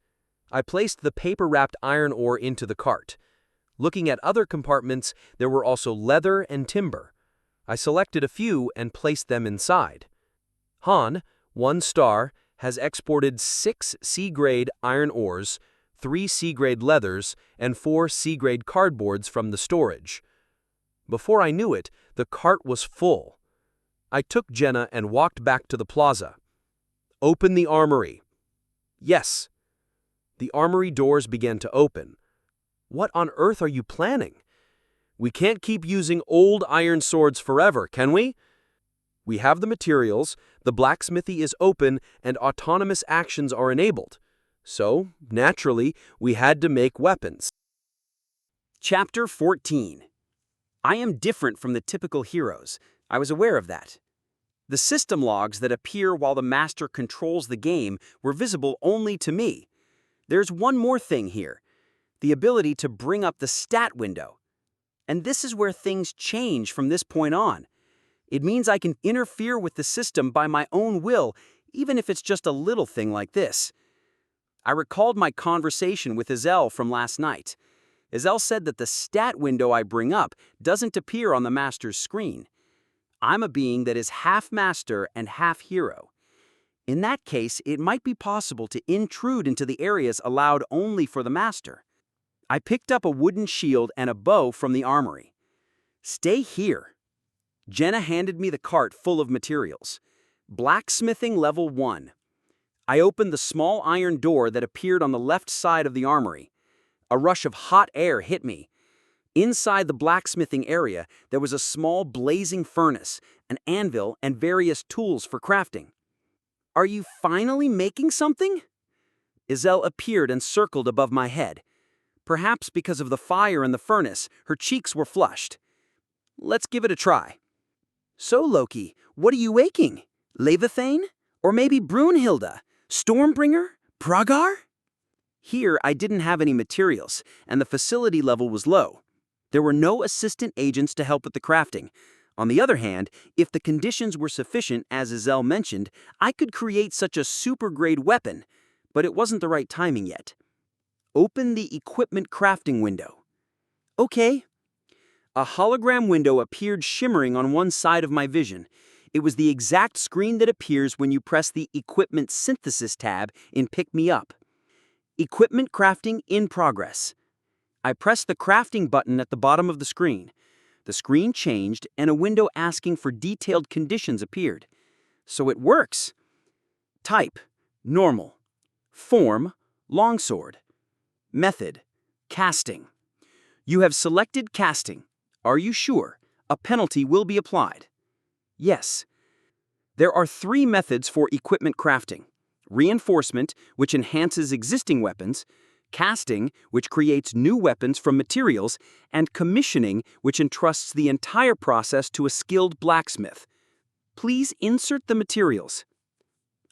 Speaker 3: I placed the paper-wrapped iron ore into the cart. Looking at other compartments, there were also leather and timber. I selected a few and placed them inside. Han, 1 star, has exported 6 C-grade iron ores, 3 C-grade leathers, and 4 C-grade cardboards from the storage. Before I knew it, the cart was full. I took Jenna and walked back to the plaza. Open the armory. Yes. The armory doors began to open. What on earth are you planning? We can't keep using old iron swords forever, can we? We have the materials, the blacksmithy is open, and autonomous actions are enabled. So, naturally, we had to make weapons.
Speaker 1: Chapter 14. I am different from the typical heroes. I was aware of that. The system logs that appear while the master controls the game were visible only to me. There's one more thing here. The ability to bring up the stat window. And this is where things change from this point on. It means I can interfere with the system by my own will, even if it's just a little thing like this. I recalled my conversation with Isel from last night. Isel said that the stat window I bring up doesn't appear on the master's screen. I'm a being that is half master and half hero.
Speaker 3: In that case, it might be possible to intrude into the areas allowed only for the master. I picked up a wooden shield and a bow from the armory. Stay here. Jenna handed me the cart full of materials. Blacksmithing level 1. I opened the small iron door that appeared on the left side of the armory. A rush of hot air hit me. Inside the blacksmithing area, there was a small blazing furnace, an anvil, and various tools for crafting. Are you finally making something? Iselle appeared and circled above my head. Perhaps because of the fire in the furnace, her cheeks were flushed. Let's give it a try. So, Loki, what are you making? Leviathane? Or maybe Brunhilde? Stormbringer? Pragar? Here, I didn't have any materials, and the facility level was low. There were no assistant agents to help with the crafting. On the other hand, if the conditions were sufficient, as Iselle mentioned, I could create such a super-grade weapon, but it wasn't the right timing yet. Open the equipment crafting window. Okay. A hologram window appeared shimmering on one side of my vision. It was the exact screen that appears when you press the Equipment Synthesis tab in Pick Me Up. Equipment crafting in progress. I pressed the crafting button at the bottom of the screen. The screen changed and a window asking for detailed conditions appeared. So it works. Type, normal. Form, longsword. Method, casting. You have selected casting. Are you sure? A penalty will be applied. Yes. There are 3 methods for equipment crafting. Reinforcement, which enhances existing weapons, casting, which creates new weapons from materials, and commissioning, which entrusts the entire process to a skilled blacksmith. Please insert the materials.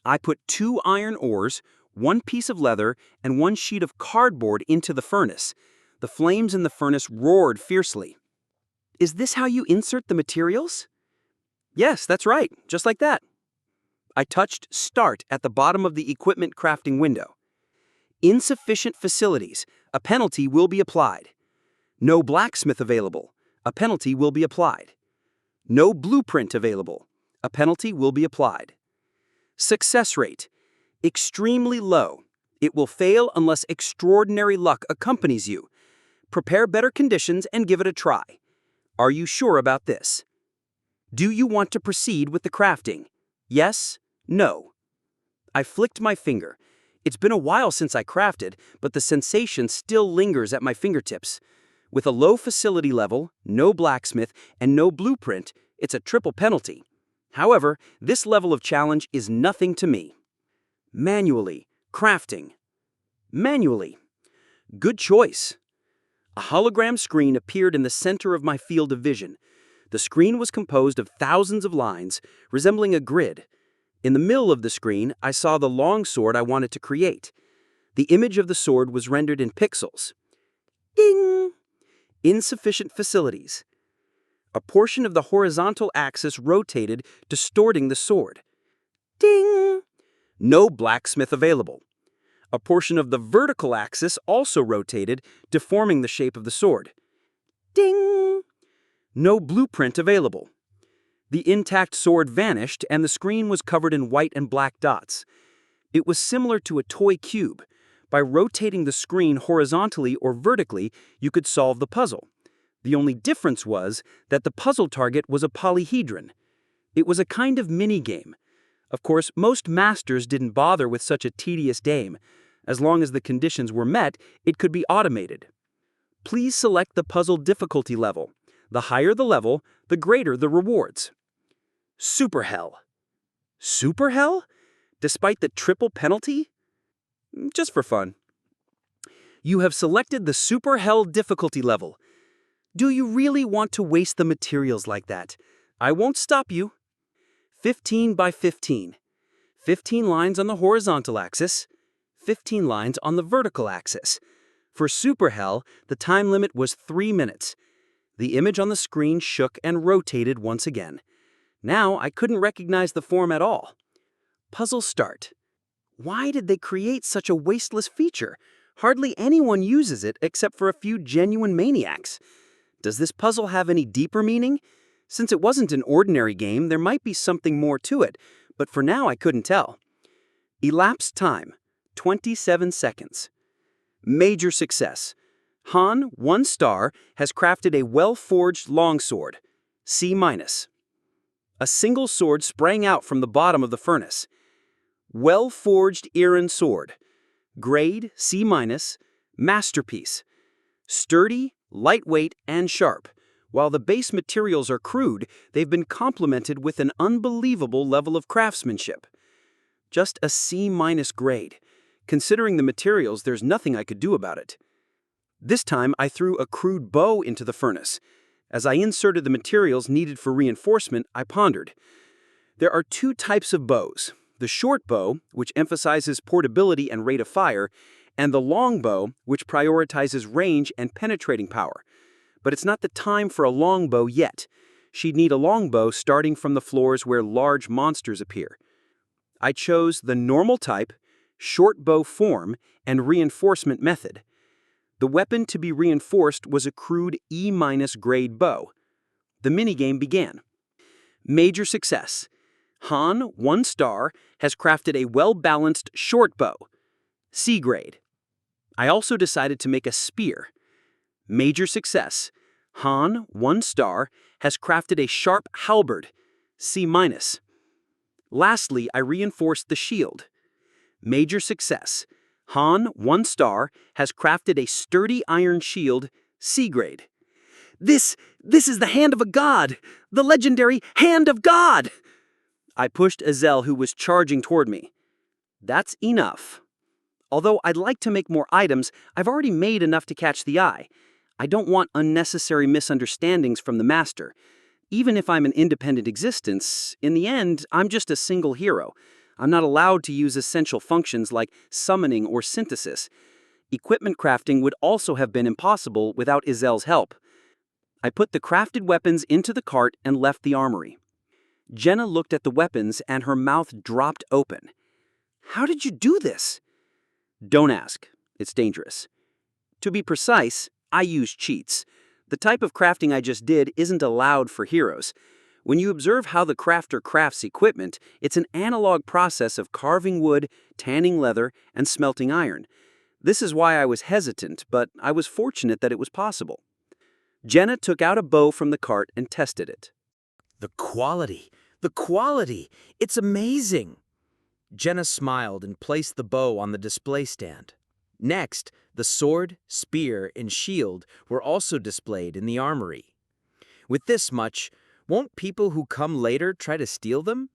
Speaker 3: I put 2 iron ores, 1 piece of leather, and 1 sheet of cardboard into the furnace. The flames in the furnace roared fiercely. Is this how you insert the materials? Yes, that's right, just like that. I touched Start at the bottom of the equipment crafting window. Insufficient facilities. A penalty will be applied. No blacksmith available. A penalty will be applied. No blueprint available. A penalty will be applied. Success rate. Extremely low. It will fail unless extraordinary luck accompanies you. Prepare better conditions and give it a try. Are you sure about this? Do you want to proceed with the crafting? Yes? No? I flicked my finger. It's been a while since I crafted, but the sensation still lingers at my fingertips. With a low facility level, no blacksmith, and no blueprint, it's a triple penalty. However, this level of challenge is nothing to me. Manually, crafting. Manually. Good choice. A hologram screen appeared in the center of my field of vision. The screen was composed of thousands of lines, resembling a grid. In the middle of the screen, I saw the longsword I wanted to create. The image of the sword was rendered in pixels. Ding! Insufficient facilities. A portion of the horizontal axis rotated, distorting the sword. Ding! No blacksmith available. A portion of the vertical axis also rotated, deforming the shape of the sword. Ding! No blueprint available. The intact sword vanished and the screen was covered in white and black dots. It was similar to a toy cube. By rotating the screen horizontally or vertically, you could solve the puzzle. The only difference was that the puzzle target was a polyhedron. It was a kind of mini-game. Of course, most masters didn't bother with such a tedious game. As long as the conditions were met, it could be automated. Please select the puzzle difficulty level. The higher the level, the greater the rewards. Super Hell. Super Hell? Despite the triple penalty? Just for fun. You have selected the Super Hell difficulty level. Do you really want to waste the materials like that? I won't stop you. 15 by 15. 15 lines on the horizontal axis, 15 lines on the vertical axis. For Super Hell, the time limit was 3 minutes. The image on the screen shook and rotated once again. Now I couldn't recognize the form at all. Puzzle start. Why did they create such a wasteless feature? Hardly anyone uses it except for a few genuine maniacs. Does this puzzle have any deeper meaning? Since it wasn't an ordinary game, there might be something more to it, but for now I couldn't tell. Elapsed time, 27 seconds. Major success. Han, 1 star, has crafted a well-forged longsword, C-. A single sword sprang out from the bottom of the furnace. Well-forged iron sword. Grade, C-. Masterpiece. Sturdy, lightweight, and sharp. While the base materials are crude, they've been complemented with an unbelievable level of craftsmanship. Just a C- grade. Considering the materials, there's nothing I could do about it. This time, I threw a crude bow into the furnace. As I inserted the materials needed for reinforcement, I pondered. There are 2 types of bows. The short bow, which emphasizes portability and rate of fire, and the long bow, which prioritizes range and penetrating power. But it's not the time for a long bow yet. She'd need a long bow starting from the floors where large monsters appear. I chose the normal type, short bow form, and reinforcement method. The weapon to be reinforced was a crude E- grade bow. The minigame began. Major success. Han, 1 star, has crafted a well-balanced short bow, C grade. I also decided to make a spear. Major success. Han, 1 star, has crafted a sharp halberd, C-. Lastly, I reinforced the shield. Major success. Han, 1 star, has crafted a sturdy iron shield, C grade. This is the hand of a god! The legendary Hand of God! I pushed Azel, who was charging toward me. That's enough. Although I'd like to make more items, I've already made enough to catch the eye. I don't want unnecessary misunderstandings from the master. Even if I'm an independent existence, in the end, I'm just a single hero. I'm not allowed to use essential functions like summoning or synthesis. Equipment crafting would also have been impossible without Izel's help. I put the crafted weapons into the cart and left the armory. Jenna looked at the weapons and her mouth dropped open. How did you do this? Don't ask. It's dangerous. To be precise, I use cheats. The type of crafting I just did isn't allowed for heroes. When you observe how the crafter crafts equipment, it's an analog process of carving wood, tanning leather, and smelting iron. This is why I was hesitant, but I was fortunate that it was possible. Jenna took out a bow from the cart and tested it.
Speaker 4: The quality! It's amazing! Jenna smiled and placed the bow on the display stand. Next, the sword, spear, and shield were also displayed in the armory. With this much, won't people who come later try to steal them?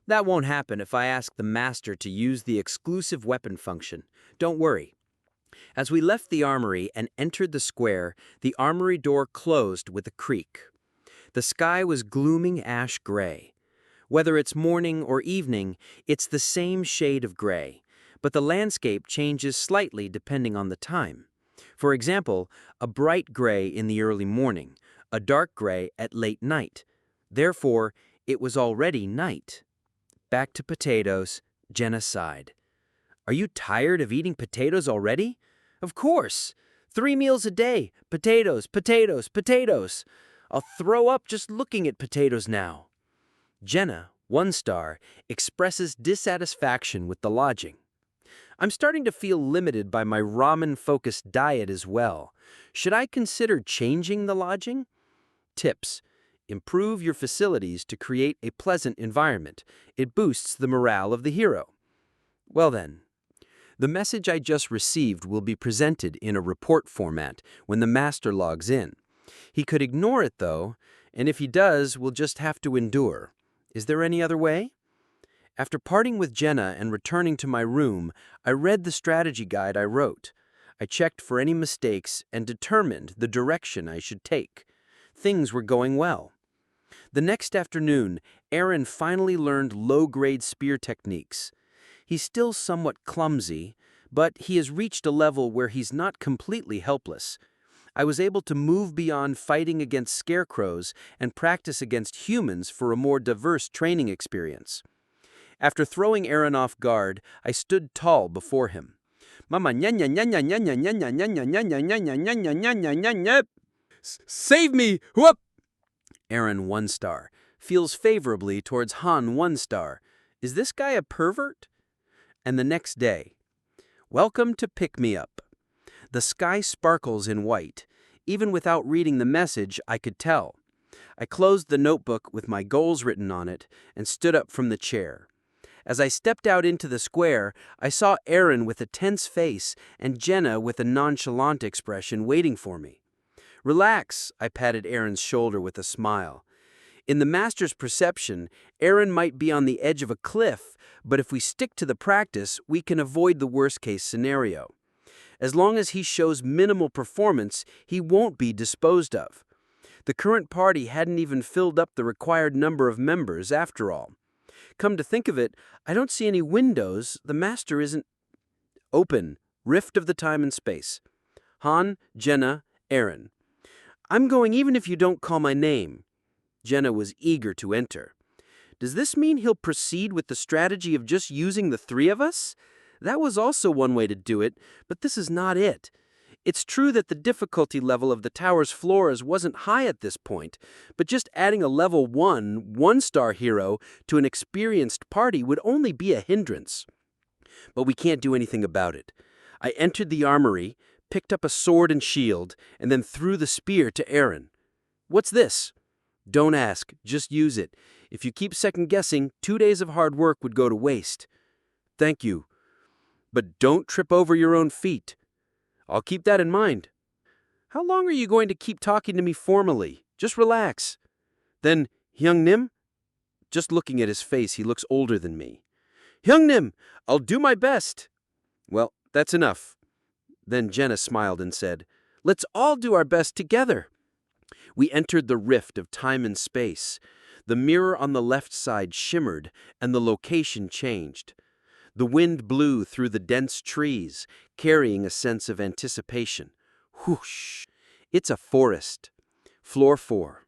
Speaker 4: That won't happen if I ask the master to use the exclusive weapon function. Don't worry. As we left the armory and entered the square, the armory door closed with a creak. The sky was glooming ash gray. Whether it's morning or evening, it's the same shade of gray, but the landscape changes slightly depending on the time. For example, a bright gray in the early morning, a dark gray at late night. Therefore, it was already night. Back to potatoes, Jenna sighed. Are you tired of eating potatoes already? Of course. 3 meals a day, potatoes, potatoes, potatoes. I'll throw up just looking at potatoes now. Jenna, 1 star, expresses dissatisfaction with the lodging. I'm starting to feel limited by my ramen-focused diet as well. Should I consider changing the lodging? Tips. Improve your facilities to create a pleasant environment. It boosts the morale of the hero. Well then, the message I just received will be presented in a report format when the master logs in. He could ignore it though, and if he does, we'll just have to endure. Is there any other way? After parting with Jenna and returning to my room, I read the strategy guide I wrote. I checked for any mistakes and determined the direction I should take. Things were going well. The next afternoon, Aaron finally learned low-grade spear techniques. He's still somewhat clumsy, but he has reached a level where he's not completely helpless. I was able to move beyond fighting against scarecrows and practice against humans for a more diverse training experience. After throwing Aaron off guard, I stood tall before him. Mama, save me! Whoop! Aaron 1 star feels favorably towards Han 1 star. Is this guy a pervert?
Speaker 3: And the next day. Welcome to Pick Me Up. The sky sparkles in white. Even without reading the message, I could tell. I closed the notebook with my goals written on it and stood up from the chair. As I stepped out into the square, I saw Aaron with a tense face and Jenna with a nonchalant expression waiting for me. Relax, I patted Aaron's shoulder with a smile. In the master's perception, Aaron might be on the edge of a cliff, but if we stick to the practice, we can avoid the worst-case scenario. As long as he shows minimal performance, he won't be disposed of. The current party hadn't even filled up the required number of members after all. Come to think of it, I don't see any windows. The master isn't open. Rift of the time and space. Han, Jenna, Aaron. I'm going even if you don't call my name. Jenna was eager to enter. Does this mean he'll proceed with the strategy of just using the three of us? That was also one way to do it, but this is not it. It's true that the difficulty level of the tower's floors wasn't high at this point, but just adding a level 1, one-star hero to an experienced party would only be a hindrance. But we can't do anything about it. I entered the armory, picked up a sword and shield, and then threw the spear to Aaron. What's this? Don't ask, just use it. If you keep second-guessing, 2 days of hard work would go to waste. Thank you. But don't trip over your own feet. I'll keep that in mind. How long are you going to keep talking to me formally? Just relax. Then, Hyung-nim? Just looking at his face, he looks older than me. Hyung-nim, I'll do my best. Well, that's enough. Then Jenna smiled and said, Let's all do our best together. We entered the rift of time and space. The mirror on the left side shimmered, and the location changed. The wind blew through the dense trees, carrying a sense of anticipation. Whoosh! It's a forest. Floor 4.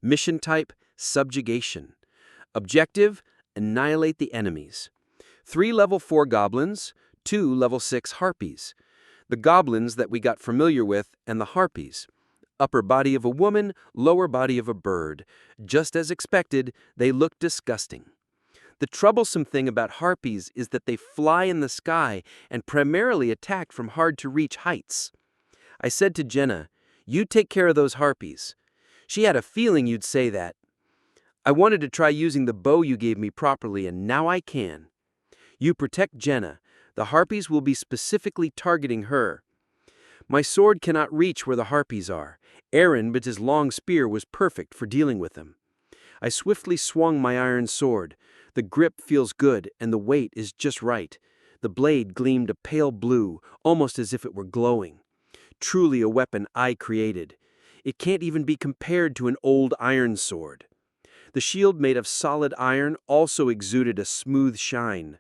Speaker 3: Mission type, subjugation. Objective, annihilate the enemies. 3 level 4 goblins, 2 level 6 harpies. The goblins that we got familiar with, and the harpies. Upper body of a woman, lower body of a bird. Just as expected, they look disgusting. The troublesome thing about harpies is that they fly in the sky and primarily attack from hard-to-reach heights. I said to Jenna, You take care of those harpies. She had a feeling you'd say that. I wanted to try using the bow you gave me properly, and now I can. You protect Jenna. The harpies will be specifically targeting her. My sword cannot reach where the harpies are. Aaron, but his long spear was perfect for dealing with them. I swiftly swung my iron sword. The grip feels good, and the weight is just right. The blade gleamed a pale blue, almost as if it were glowing. Truly a weapon I created. It can't even be compared to an old iron sword. The shield made of solid iron also exuded a smooth shine.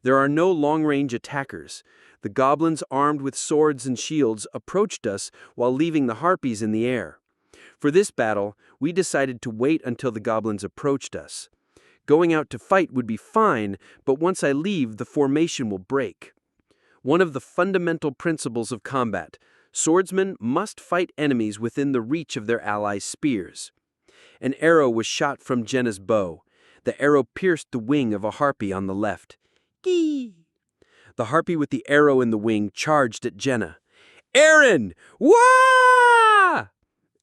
Speaker 3: There are no long-range attackers. The goblins armed with swords and shields approached us while leaving the harpies in the air. For this battle, we decided to wait until the goblins approached us. Going out to fight would be fine, but once I leave, the formation will break. One of the fundamental principles of combat, swordsmen must fight enemies within the reach of their allies' spears. An arrow was shot from Jenna's bow. The arrow pierced the wing of a harpy on the left. Gee! The harpy with the arrow in the wing charged at Jenna. Aaron! Wah!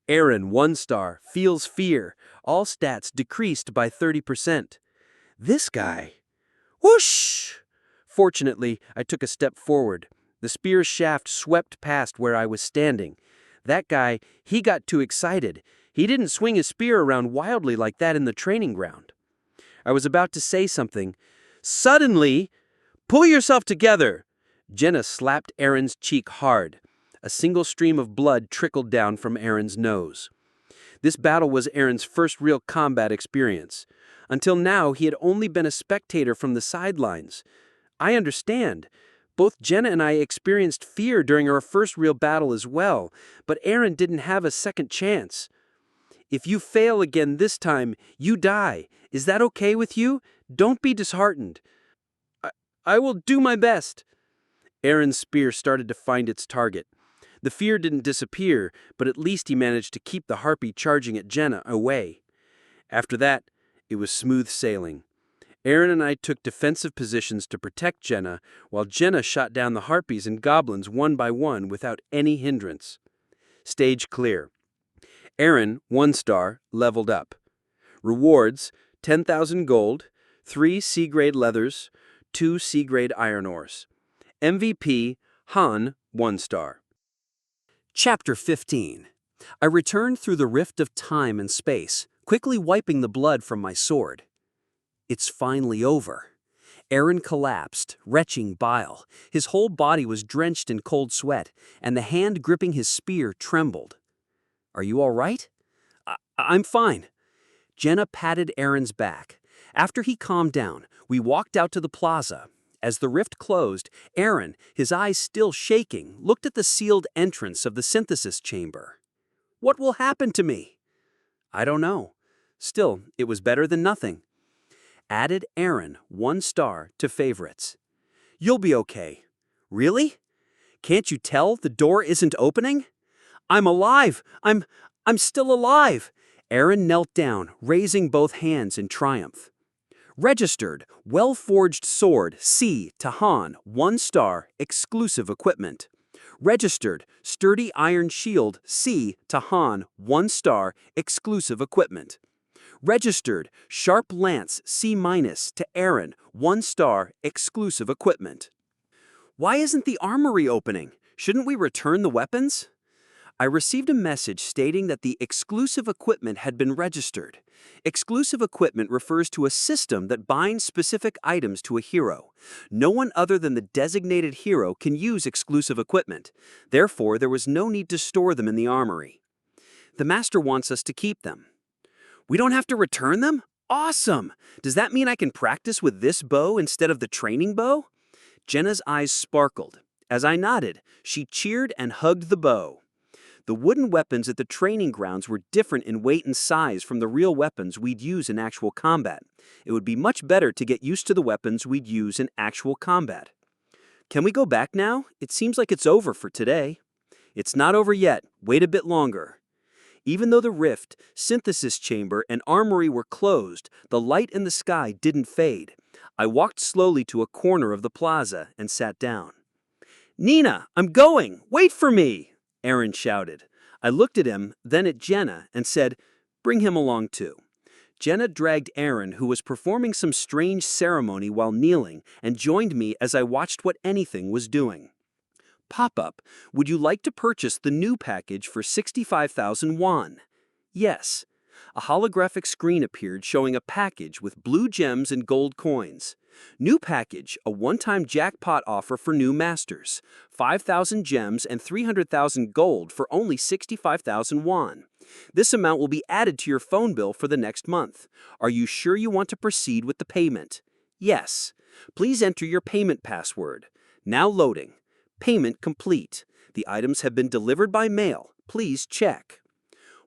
Speaker 3: Aaron, 1 star, feels fear. All stats decreased by 30%. This guy. Whoosh! Fortunately, I took a step forward. The spear's shaft swept past where I was standing. That guy, he got too excited. He didn't swing his spear around wildly like that in the training ground. I was about to say something. Suddenly, pull yourself together! Jenna slapped Aaron's cheek hard. A single stream of blood trickled down from Aaron's nose. This battle was Aaron's first real combat experience. Until now, he had only been a spectator from the sidelines. I understand. Both Jenna and I experienced fear during our first real battle as well, but Aaron didn't have a second chance. If you fail again this time, you die. Is that okay with you? Don't be disheartened. I will do my best. Aaron's spear started to find its target. The fear didn't disappear, but at least he managed to keep the harpy charging at Jenna away. After that, it was smooth sailing. Aaron and I took defensive positions to protect Jenna, while Jenna shot down the harpies and goblins one by one without any hindrance. Stage clear. Aaron, 1 star, leveled up. Rewards, 10,000 gold, 3 C-grade leathers, 2 C-grade iron ores. MVP, Han, 1 star.
Speaker 1: Chapter 15. I returned through the rift of time and space, quickly wiping the blood from my sword. It's finally over. Aaron collapsed, retching bile. His whole body was drenched in cold sweat, and the hand gripping his spear trembled. Are you all right? I'm fine. Jenna patted Aaron's back. After he calmed down, we walked out to the plaza. As the rift closed, Aaron, his eyes still shaking, looked at the sealed entrance of the synthesis chamber. What will happen to me? I don't know. Still, it was better than nothing. Added Aaron, 1 star, to favorites. You'll be okay. Really? Can't you tell the door isn't opening? I'm alive! I'm still alive! Aaron knelt down, raising both hands in triumph. Registered, well-forged sword, C, to Han, 1 star, exclusive equipment. Registered, sturdy iron shield, C, to Han, 1 star, exclusive equipment. Registered, sharp lance, C- to Aaron, 1 star, exclusive equipment. Why isn't the armory opening? Shouldn't we return the weapons? I received a message stating that the exclusive equipment had been registered. Exclusive equipment refers to a system that binds specific items to a hero. No one other than the designated hero can use exclusive equipment. Therefore, there was no need to store them in the armory. The master wants us to keep them. We don't have to return them? Awesome! Does that mean I can practice with this bow instead of the training bow? Jenna's eyes sparkled. As I nodded, she cheered and hugged the bow. The wooden weapons at the training grounds were different in weight and size from the real weapons we'd use in actual combat. It would be much better to get used to the weapons we'd use in actual combat. Can we go back now? It seems like it's over for today. It's not over yet. Wait a bit longer. Even though the rift, synthesis chamber, and armory were closed, the light in the sky didn't fade. I walked slowly to a corner of the plaza and sat down. Nina, I'm going! Wait for me! Aaron shouted. I looked at him, then at Jenna, and said, bring him along too. Jenna dragged Aaron, who was performing some strange ceremony while kneeling, and joined me as I watched what anything was doing. Pop-up, would you like to purchase the new package for 65,000 won? Yes. A holographic screen appeared showing a package with blue gems and gold coins. New package, a one-time jackpot offer for new masters. 5,000 gems and 300,000 gold for only 65,000 won. This amount will be added to your phone bill for the next month. Are you sure you want to proceed with the payment? Yes. Please enter your payment password. Now loading. Payment complete. The items have been delivered by mail. Please check.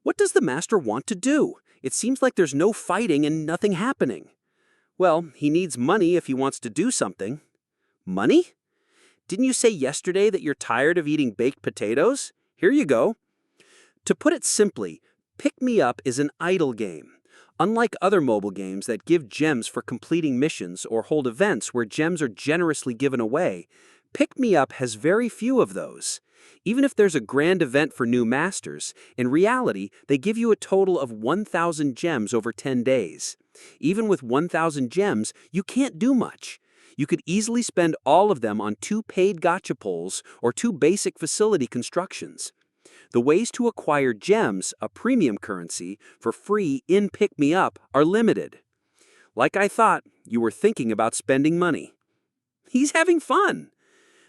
Speaker 1: What does the master want to do? It seems like there's no fighting and nothing happening. Well, he needs money if he wants to do something. Money? Didn't you say yesterday that you're tired of eating baked potatoes? Here you go. To put it simply, Pick Me Up is an idle game. Unlike other mobile games that give gems for completing missions or hold events where gems are generously given away, Pick Me Up has very few of those. Even if there's a grand event for new masters, in reality, they give you a total of 1,000 gems over 10 days. Even with 1,000 gems, you can't do much. You could easily spend all of them on 2 paid gacha pulls or 2 basic facility constructions. The ways to acquire gems, a premium currency, for free in Pick Me Up are limited. Like I thought, you were thinking about spending money. He's having fun.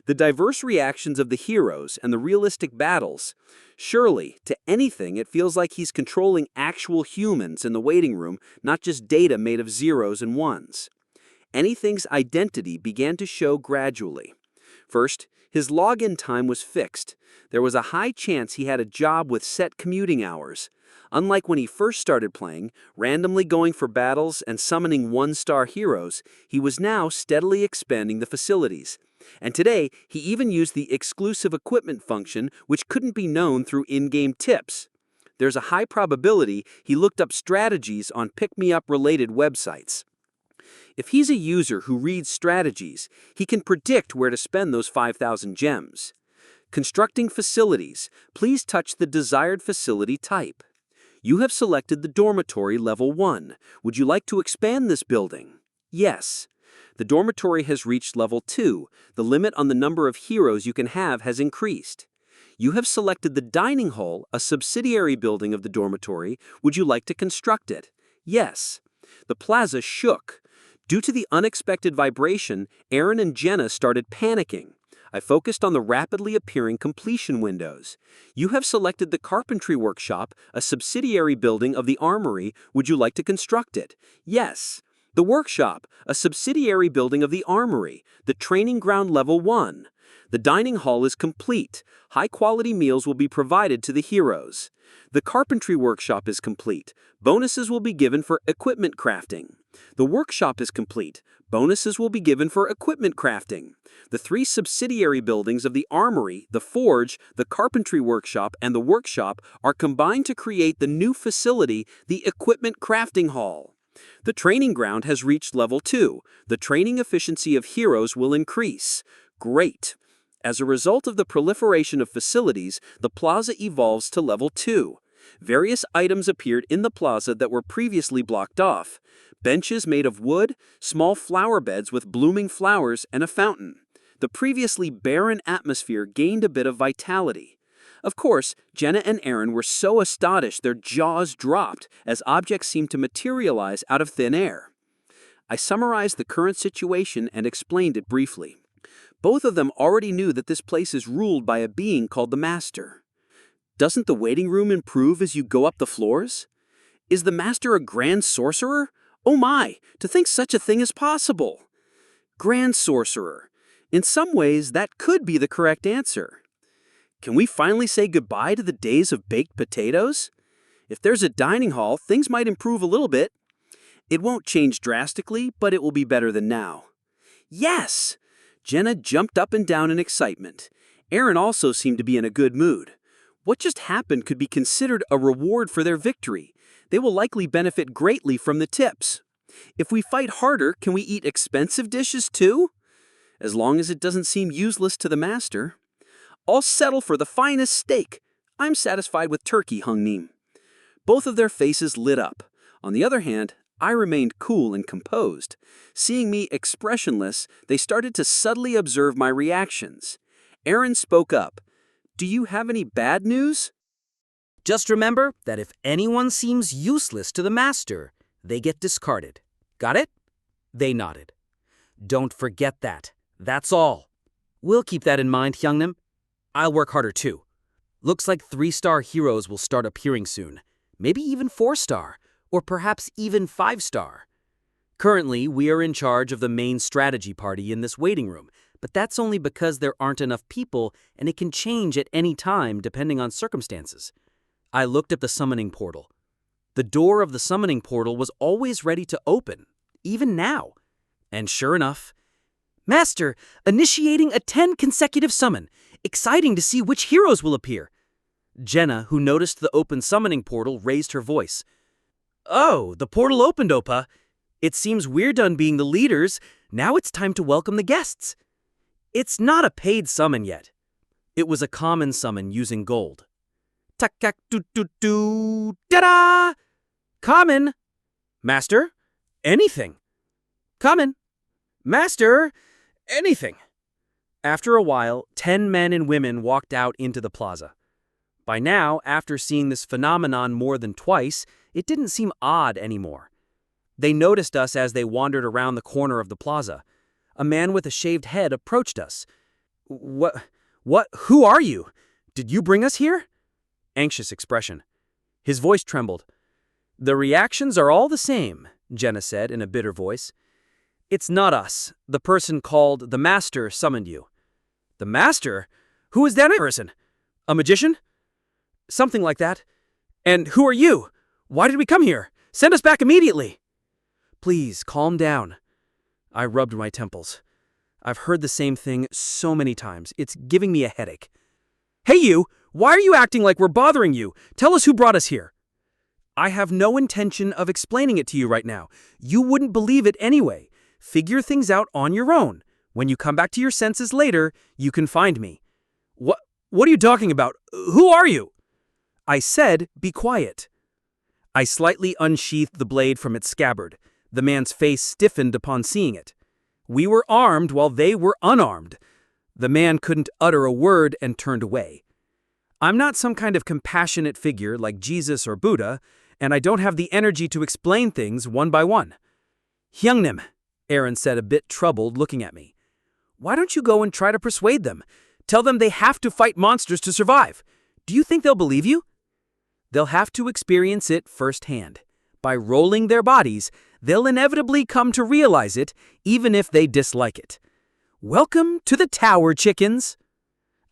Speaker 1: The diverse reactions of the heroes and the realistic battles. Surely, to anything, it feels like he's controlling actual humans in the waiting room, not just data made of zeros and ones. Anything's identity began to show gradually. First, his login time was fixed. There was a high chance he had a job with set commuting hours. Unlike when he first started playing, randomly going for battles and summoning 1-star heroes, he was now steadily expanding the facilities. And today, he even used the exclusive equipment function, which couldn't be known through in-game tips. There's a high probability he looked up strategies on Pick Me Up related websites. If he's a user who reads strategies, he can predict where to spend those 5,000 gems. Constructing facilities. Please touch the desired facility type. You have selected the dormitory level 1. Would you like to expand this building? Yes. The dormitory has reached level 2. The limit on the number of heroes you can have has increased. You have selected the dining hall, a subsidiary building of the dormitory. Would you like to construct it? Yes. The plaza shook. Due to the unexpected vibration, Aaron and Jenna started panicking. I focused on the rapidly appearing completion windows. You have selected the carpentry workshop, a subsidiary building of the armory. Would you like to construct it? Yes. The workshop, a subsidiary building of the armory, the training ground level 1. The dining hall is complete. High-quality meals will be provided to the heroes. The carpentry workshop is complete. Bonuses will be given for equipment crafting. The workshop is complete. Bonuses will be given for equipment crafting. The 3 subsidiary buildings of the armory, the forge, the carpentry workshop, and the workshop are combined to create the new facility, the equipment crafting hall. The training ground has reached level 2. The training efficiency of heroes will increase. Great. As a result of the proliferation of facilities, the plaza evolves to level 2. Various items appeared in the plaza that were previously blocked off. Benches made of wood, small flower beds with blooming flowers, and a fountain. The previously barren atmosphere gained a bit of vitality. Of course, Jenna and Aaron were so astonished their jaws dropped as objects seemed to materialize out of thin air. I summarized the current situation and explained it briefly. Both of them already knew that this place is ruled by a being called the Master. Doesn't the waiting room improve as you go up the floors? Is the Master a grand sorcerer? Oh my, to think such a thing is possible! Grand sorcerer. In some ways, that could be the correct answer. Can we finally say goodbye to the days of baked potatoes? If there's a dining hall, things might improve a little bit. It won't change drastically, but it will be better than now. Yes! Jenna jumped up and down in excitement. Aaron also seemed to be in a good mood. What just happened could be considered a reward for their victory. They will likely benefit greatly from the tips. If we fight harder, can we eat expensive dishes too? As long as it doesn't seem useless to the Master. I'll settle for the finest steak. I'm satisfied with turkey, Hung Neem. Both of their faces lit up. On the other hand, I remained cool and composed. Seeing me expressionless, they started to subtly observe my reactions. Aaron spoke up. Do you have any bad news?
Speaker 4: Just remember that if anyone seems useless to the Master, they get discarded. Got it? They nodded. Don't forget that. That's all. We'll keep that in mind, Hyungnam. I'll work harder too. Looks like 3-star heroes will start appearing soon. Maybe even 4-star, or perhaps even 5-star. Currently, we are in charge of the main strategy party in this waiting room, but that's only because there aren't enough people and it can change at any time depending on circumstances. I looked at the summoning portal. The door of the summoning portal was always ready to open, even now. And sure enough, Master, initiating a 10 consecutive summon. Exciting to see which heroes will appear. Jenna, who noticed the open summoning portal, raised her voice. Oh, the portal opened, Oppa. It seems we're done being the leaders. Now it's time to welcome the guests. It's not a paid summon yet. It was a common summon using gold. Tak-tak-doo-doo-doo, ta-da! Common. Master, anything. Common. Master, anything. After a while, 10 men and women walked out into the plaza. By now, after seeing this phenomenon more than twice, it didn't seem odd anymore. They noticed us as they wandered around the corner of the plaza. A man with a shaved head approached us. What? Who are you? Did you bring us here? Anxious expression. His voice trembled. The reactions are all the same, Jenna said in a bitter voice. It's not us. The person called the Master summoned you. The Master? Who is that person? A magician? Something like that. And who are you? Why did we come here? Send us back immediately. Please, calm down. I rubbed my temples. I've heard the same thing so many times. It's giving me a headache. Hey you! Why are you acting like we're bothering you? Tell us who brought us here. I have no intention of explaining it to you right now. You wouldn't believe it anyway.
Speaker 3: Figure things out on your own. When you come back to your senses later, you can find me." What are you talking about? Who are you?" "I said, be quiet." I slightly unsheathed the blade from its scabbard. The man's face stiffened upon seeing it. We were armed while they were unarmed. The man couldn't utter a word and turned away. I'm not some kind of compassionate figure like Jesus or Buddha, and I don't have the energy to explain things one by one. "Hyungnim," Aaron said, a bit troubled, looking at me. "Why don't you go and try to persuade them? Tell them they have to fight monsters to survive. Do you think they'll believe you?" "They'll have to experience it firsthand. By rolling their bodies, they'll inevitably come to realize it, even if they dislike it. Welcome to the tower, chickens."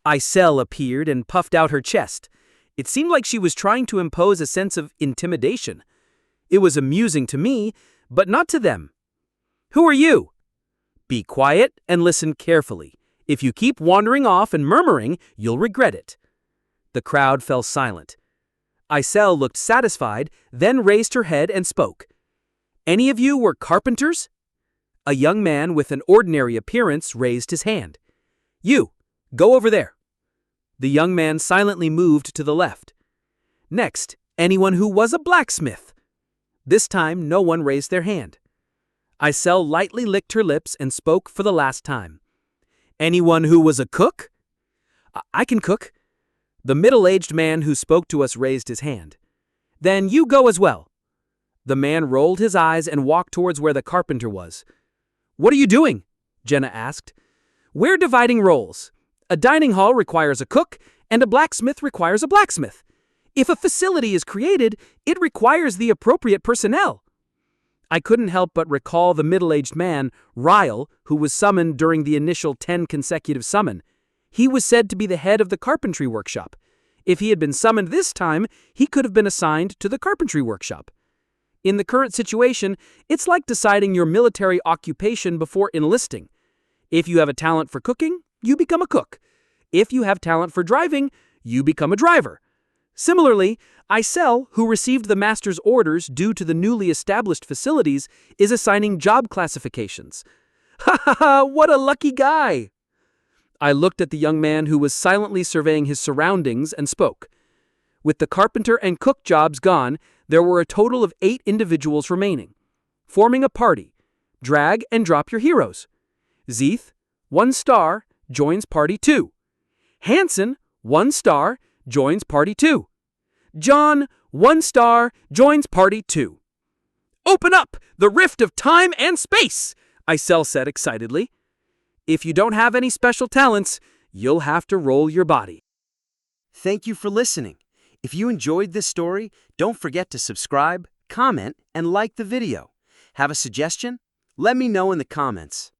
Speaker 3: Isel appeared and puffed out her chest. It seemed like she was trying to impose a sense of intimidation. It was amusing to me, but not to them. "Who are you?" "Be quiet and listen carefully. If you keep wandering off and murmuring, you'll regret it." The crowd fell silent. Isel looked satisfied, then raised her head and spoke. "Any of you were carpenters?" A young man with an ordinary appearance raised his hand. "You, go over there." The young man silently moved to the left. "Next, anyone who was a blacksmith?" This time, no one raised their hand. Isel lightly licked her lips and spoke for the last time. "Anyone who was a cook?" "I can cook." The middle-aged man who spoke to us raised his hand. "Then you go as well." The man rolled his eyes and walked towards where the carpenter was. "What are you doing?" Jenna asked. "We're dividing roles. A dining hall requires a cook, and a blacksmith requires a blacksmith. If a facility is created, it requires the appropriate personnel." I couldn't help but recall the middle-aged man, Ryle, who was summoned during the initial 10 consecutive summon. He was said to be the head of the carpentry workshop. If he had been summoned this time, he could have been assigned to the carpentry workshop. In the current situation, it's like deciding your military occupation before enlisting. If you have a talent for cooking, you become a cook. If you have talent for driving, you become a driver. Similarly, Isel, who received the master's orders due to the newly established facilities, is assigning job classifications. "Ha ha ha, what a lucky guy!" I looked at the young man who was silently surveying his surroundings and spoke. With the carpenter and cook jobs gone, there were a total of 8 individuals remaining. Forming a party. Drag and drop your heroes. Zeeth, 1 star, joins party 2. Hansen, 1 star, joins party 2. John, 1 star, joins party 2. "Open up, the rift of time and space," Isel said excitedly. "If you don't have any special talents, you'll have to roll your body."
Speaker 2: Thank you for listening. If you enjoyed this story, don't forget to subscribe, comment, and like the video. Have a suggestion? Let me know in the comments.